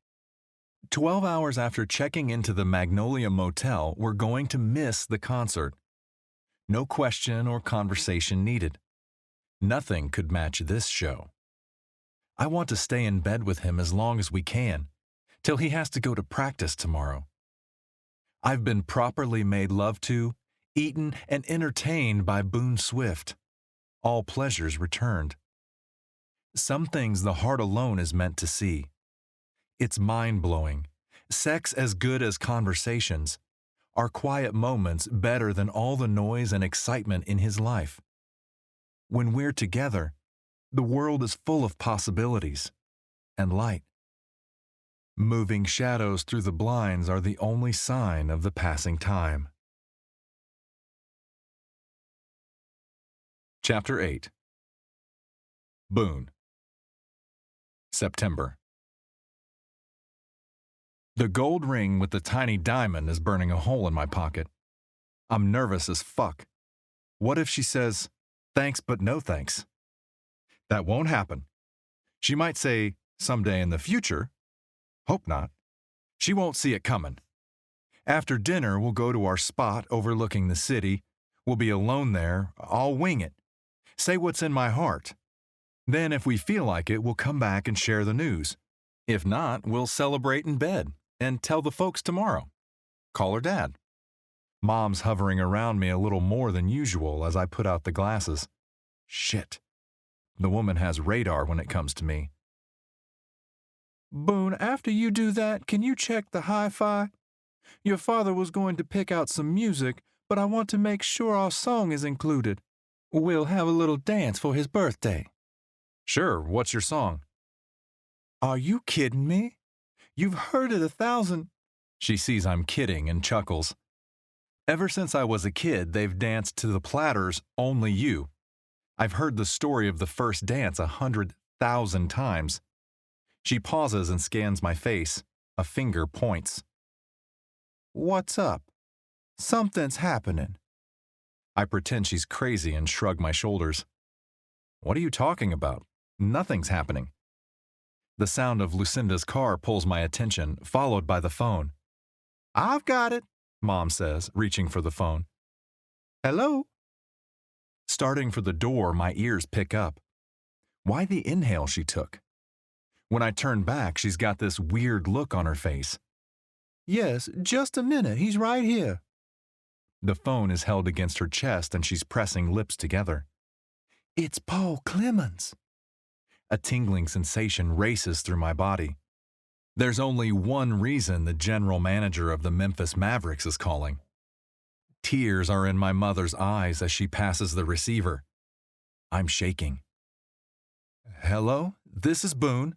12 hours after checking into the Magnolia Motel, we're going to miss the concert. No question or conversation needed. Nothing could match this show. I want to stay in bed with him as long as we can, till he has to go to practice tomorrow. I've been properly made love to, eaten, and entertained by Boone Swift. All pleasures returned. Some things the heart alone is meant to see. It's mind-blowing. Sex as good as conversations. Our quiet moments better than all the noise and excitement in his life. When we're together, the world is full of possibilities and light. Moving shadows through the blinds are the only sign of the passing time. Chapter 8. Boone. September. The gold ring with the tiny diamond is burning a hole in my pocket. I'm nervous as fuck. What if she says, "Thanks, but no thanks"? That won't happen. She might say, "Someday in the future." Hope not. She won't see it coming. After dinner, we'll go to our spot overlooking the city. We'll be alone there. I'll wing it. Say what's in my heart. Then, if we feel like it, we'll come back and share the news. If not, we'll celebrate in bed and tell the folks tomorrow. Call her dad. Mom's hovering around me a little more than usual as I put out the glasses. Shit. The woman has radar when it comes to me. Boone, after you do that, can you check the hi-fi? Your father was going to pick out some music, but I want to make sure our song is included. We'll have a little dance for his birthday. Sure, what's your song? Are you kidding me? You've heard it 1,000. She sees I'm kidding and chuckles. Ever since I was a kid, they've danced to the Platters' Only You. I've heard the story of the first dance 100,000 times. She pauses and scans my face. A finger points. What's up? Something's happening. I pretend she's crazy and shrug my shoulders. What are you talking about? Nothing's happening. The sound of Lucinda's car pulls my attention, followed by the phone. I've got it, Mom says, reaching for the phone. Hello? Starting for the door, my ears pick up. Why the inhale she took? When I turn back, she's got this weird look on her face. Yes, just a minute, he's right here. The phone is held against her chest and she's pressing lips together. It's Paul Clemens. A tingling sensation races through my body. There's only one reason the general manager of the Memphis Mavericks is calling. Tears are in my mother's eyes as she passes the receiver. I'm shaking. Hello, this is Boone.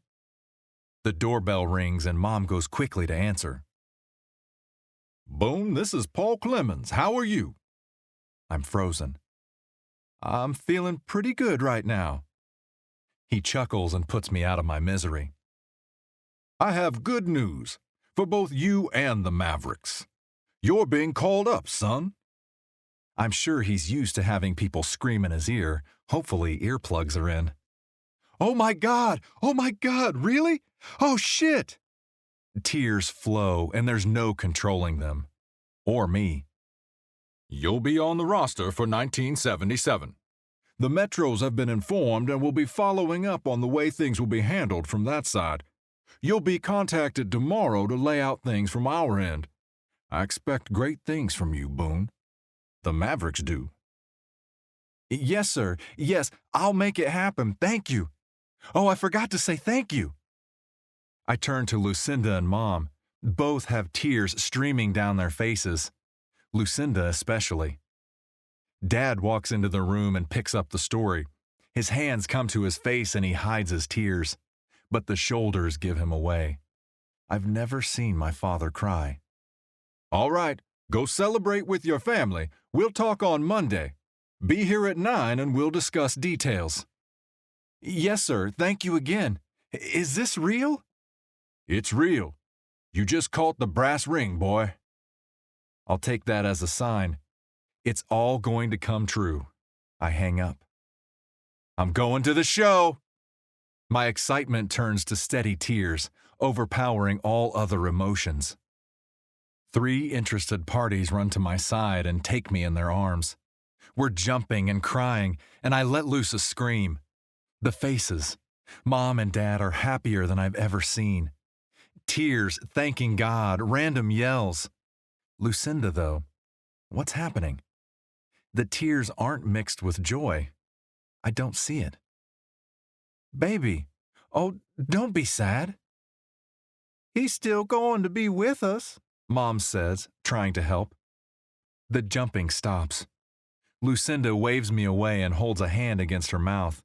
The doorbell rings and Mom goes quickly to answer. Boone, this is Paul Clemens. How are you? I'm frozen. I'm feeling pretty good right now. He chuckles and puts me out of my misery. I have good news for both you and the Mavericks. You're being called up, son. I'm sure he's used to having people scream in his ear. Hopefully earplugs are in. Oh my God, really? Oh shit! Tears flow and there's no controlling them. Or me. You'll be on the roster for 1977. The Metros have been informed and will be following up on the way things will be handled from that side. You'll be contacted tomorrow to lay out things from our end. I expect great things from you, Boone. The Mavericks do. Yes, sir. Yes, I'll make it happen. Thank you. Oh, I forgot to say thank you. I turn to Lucinda and Mom. Both have tears streaming down their faces. Lucinda especially. Dad walks into the room and picks up the story. His hands come to his face and he hides his tears, but the shoulders give him away. I've never seen my father cry. All right, go celebrate with your family. We'll talk on Monday. Be here at 9 and we'll discuss details. Yes, sir. Thank you again. Is this real? It's real. You just caught the brass ring, boy. I'll take that as a sign. It's all going to come true. I hang up. I'm going to the show. My excitement turns to steady tears, overpowering all other emotions. 3 interested parties run to my side and take me in their arms. We're jumping and crying, and I let loose a scream. The faces. Mom and Dad are happier than I've ever seen. Tears, thanking God, random yells. Lucinda, though, what's happening? The tears aren't mixed with joy. I don't see it. Baby, oh, don't be sad. He's still going to be with us, Mom says, trying to help. The jumping stops. Lucinda waves me away and holds a hand against her mouth.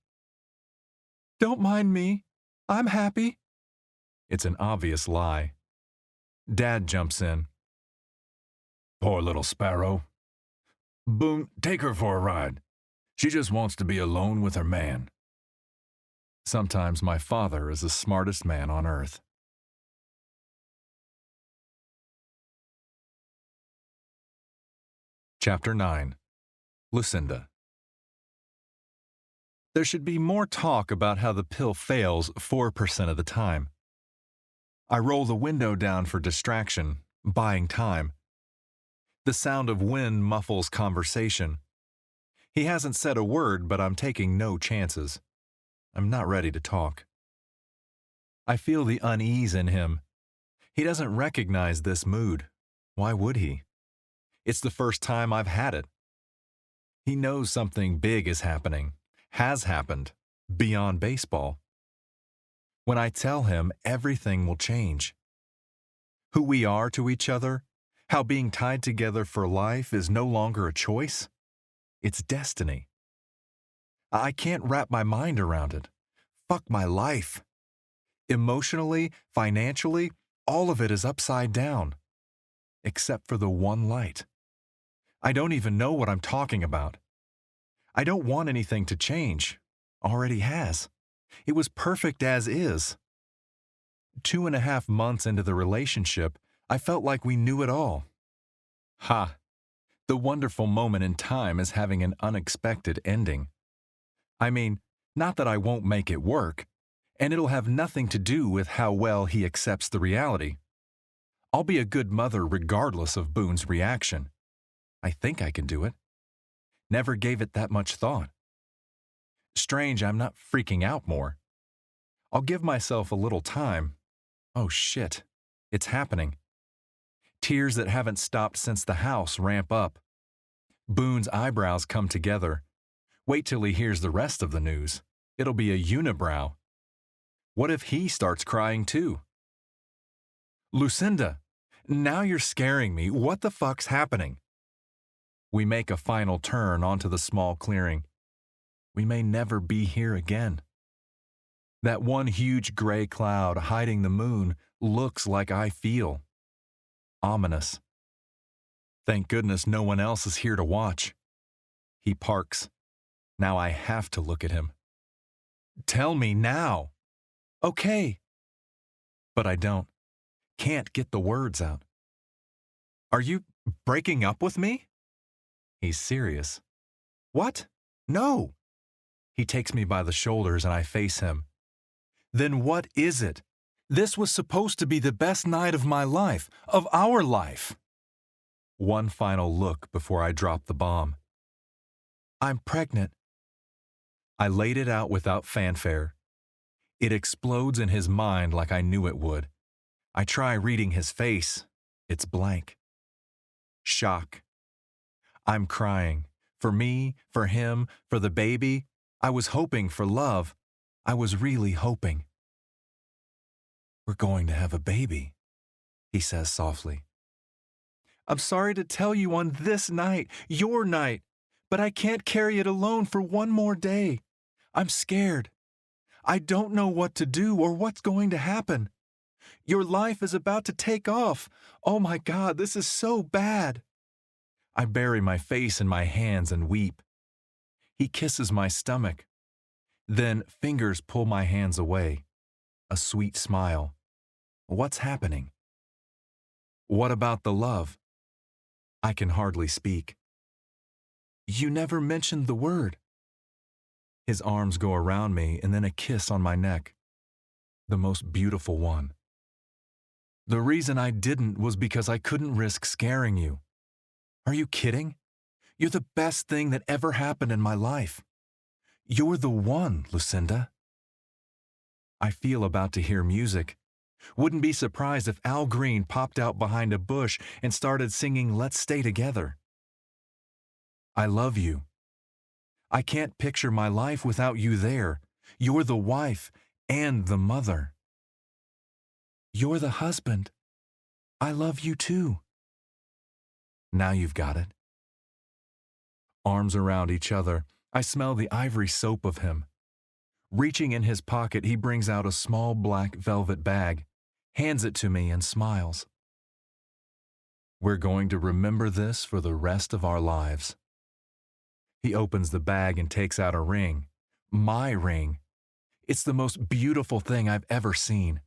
Don't mind me. I'm happy. It's an obvious lie. Dad jumps in. Poor little sparrow. Boone, take her for a ride. She just wants to be alone with her man. Sometimes my father is the smartest man on earth. Chapter 9. Lucinda. There should be more talk about how the pill fails 4% of the time. I roll the window down for distraction, buying time. The sound of wind muffles conversation. He hasn't said a word, but I'm taking no chances. I'm not ready to talk. I feel the unease in him. He doesn't recognize this mood. Why would he? It's the first time I've had it. He knows something big is happening, has happened, beyond baseball. When I tell him, everything will change. Who we are to each other, how being tied together for life is no longer a choice. It's destiny. I can't wrap my mind around it. Fuck my life. Emotionally, financially, all of it is upside down. Except for the one light. I don't even know what I'm talking about. I don't want anything to change. Already has. It was perfect as is. 2.5 months into the relationship, I felt like we knew it all. Ha! The wonderful moment in time is having an unexpected ending. I mean, not that I won't make it work, and it'll have nothing to do with how well he accepts the reality. I'll be a good mother regardless of Boone's reaction. I think I can do it. Never gave it that much thought. Strange I'm not freaking out more. I'll give myself a little time. Oh shit, it's happening. Tears that haven't stopped since the house ramp up. Boone's eyebrows come together. Wait till he hears the rest of the news. It'll be a unibrow. What if he starts crying too? Lucinda, now you're scaring me. What the fuck's happening? We make a final turn onto the small clearing. We may never be here again. That one huge gray cloud hiding the moon looks like I feel. Ominous. Thank goodness no one else is here to watch. He parks. Now I have to look at him. Tell me now. Okay. But I don't. Can't get the words out. Are you breaking up with me? He's serious. What? No. He takes me by the shoulders and I face him. Then what is it? This was supposed to be the best night of my life, of our life. One final look before I drop the bomb. I'm pregnant. I laid it out without fanfare. It explodes in his mind like I knew it would. I try reading his face. It's blank. Shock. I'm crying. For me, for him, for the baby. I was hoping for love. I was really hoping. We're going to have a baby, he says softly. I'm sorry to tell you on this night, your night, but I can't carry it alone for one more day. I'm scared. I don't know what to do or what's going to happen. Your life is about to take off. Oh my God, this is so bad. I bury my face in my hands and weep. He kisses my stomach. Then fingers pull my hands away. A sweet smile. What's happening? What about the love? I can hardly speak. You never mentioned the word. His arms go around me and then a kiss on my neck. The most beautiful one. The reason I didn't was because I couldn't risk scaring you. Are you kidding? You're the best thing that ever happened in my life. You're the one, Lucinda. I feel about to hear music. Wouldn't be surprised if Al Green popped out behind a bush and started singing Let's Stay Together. I love you. I can't picture my life without you there. You're the wife and the mother. You're the husband. I love you too. Now you've got it. Arms around each other, I smell the ivory soap of him. Reaching in his pocket, he brings out a small black velvet bag, hands it to me and smiles. We're going to remember this for the rest of our lives. He opens the bag and takes out a ring. My ring. It's the most beautiful thing I've ever seen.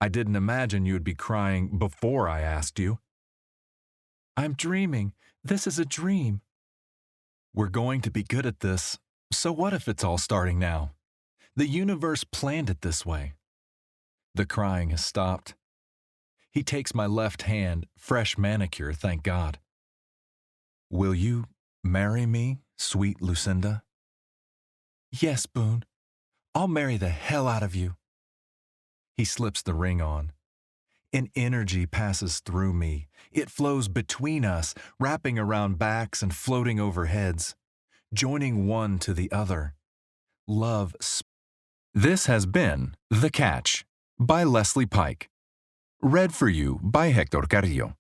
I didn't imagine you'd be crying before I asked you. I'm dreaming. This is a dream. We're going to be good at this. So what if it's all starting now? The universe planned it this way. The crying has stopped. He takes my left hand, fresh manicure, thank God. Will you marry me, sweet Lucinda? Yes, Boone. I'll marry the hell out of you. He slips the ring on. An energy passes through me. It flows between us, wrapping around backs and floating over heads, joining one to the other. Love. This has been The Catch by Leslie Pike. Read for you by Hector Carrillo.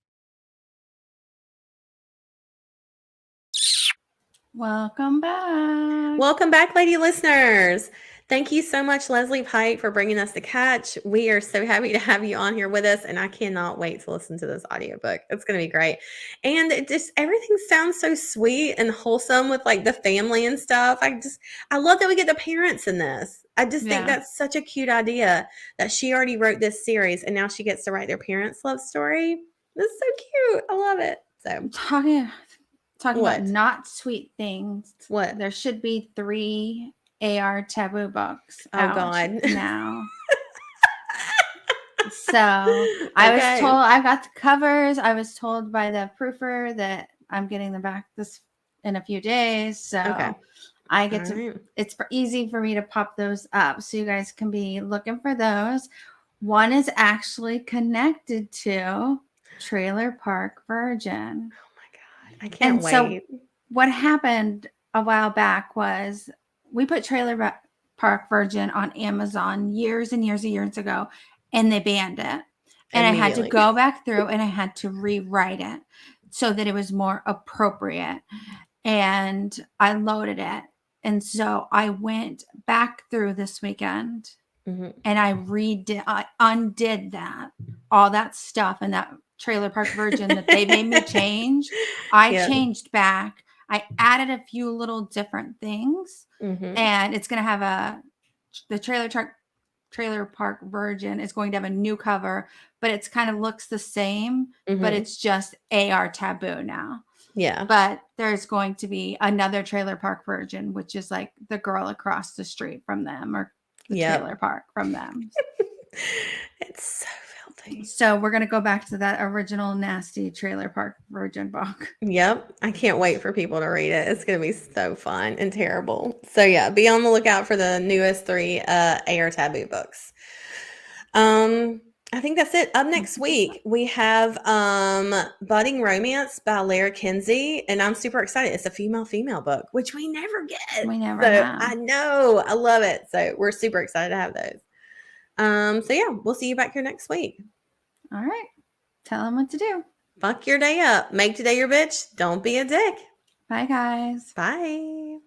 Welcome back. Welcome back, lady listeners. Thank you so much, Leslie Pike, for bringing us The Catch. We are so happy to have you on here with us, and I cannot wait to listen to this audiobook. It's going to be great. And it just, everything sounds so sweet and wholesome with like the family and stuff. I love that we get the parents in this. I just think that's such a cute idea that she already wrote this series and now she gets to write their parents' love story. This is so cute. I love it. So Talking What? about not sweet things. What? There should be 3 AR taboo books Oh, out God. now. So I was told, I got the covers. I was told by the proofer that I'm getting them back this in a few days. So I get to, it's easy for me to pop those up. So you guys can be looking for those. One is actually connected to Trailer Park Virgin. Oh my God. I can't wait. So what happened a while back was we put Trailer Park Virgin on Amazon years and years and years ago, and they banned it. And I had to go back through and I had to rewrite it so that it was more appropriate. And I loaded it. And so I went back through this weekend and I undid that, all that stuff and that Trailer Park Virgin that they made me change. I changed back. I added a few little different things, and it's going to have the Trailer Park Virgin is going to have a new cover, but it's kind of looks the same, but it's just AR taboo now. Yeah. But there's going to be another Trailer Park Virgin, which is like the girl across the street from them or the trailer park from them. It's so filthy. So we're going to go back to that original nasty Trailer Park Virgin book. Yep. I can't wait for people to read it. It's going to be so fun and terrible. So yeah, be on the lookout for the newest 3 AR taboo books. I think that's it. Up next week, we have Budding Romance by Lara Kinsey, and I'm super excited. It's a female book, which we never get. We never have. I know. I love it. So we're super excited to have those. So yeah, we'll see you back here next week. All right. Tell them what to do. Fuck your day up. Make today your bitch. Don't be a dick. Bye, guys. Bye.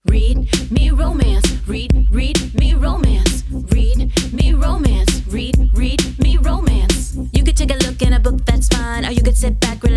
Read me romance. Read me romance. Read me romance. Read me romance. could sit back, relax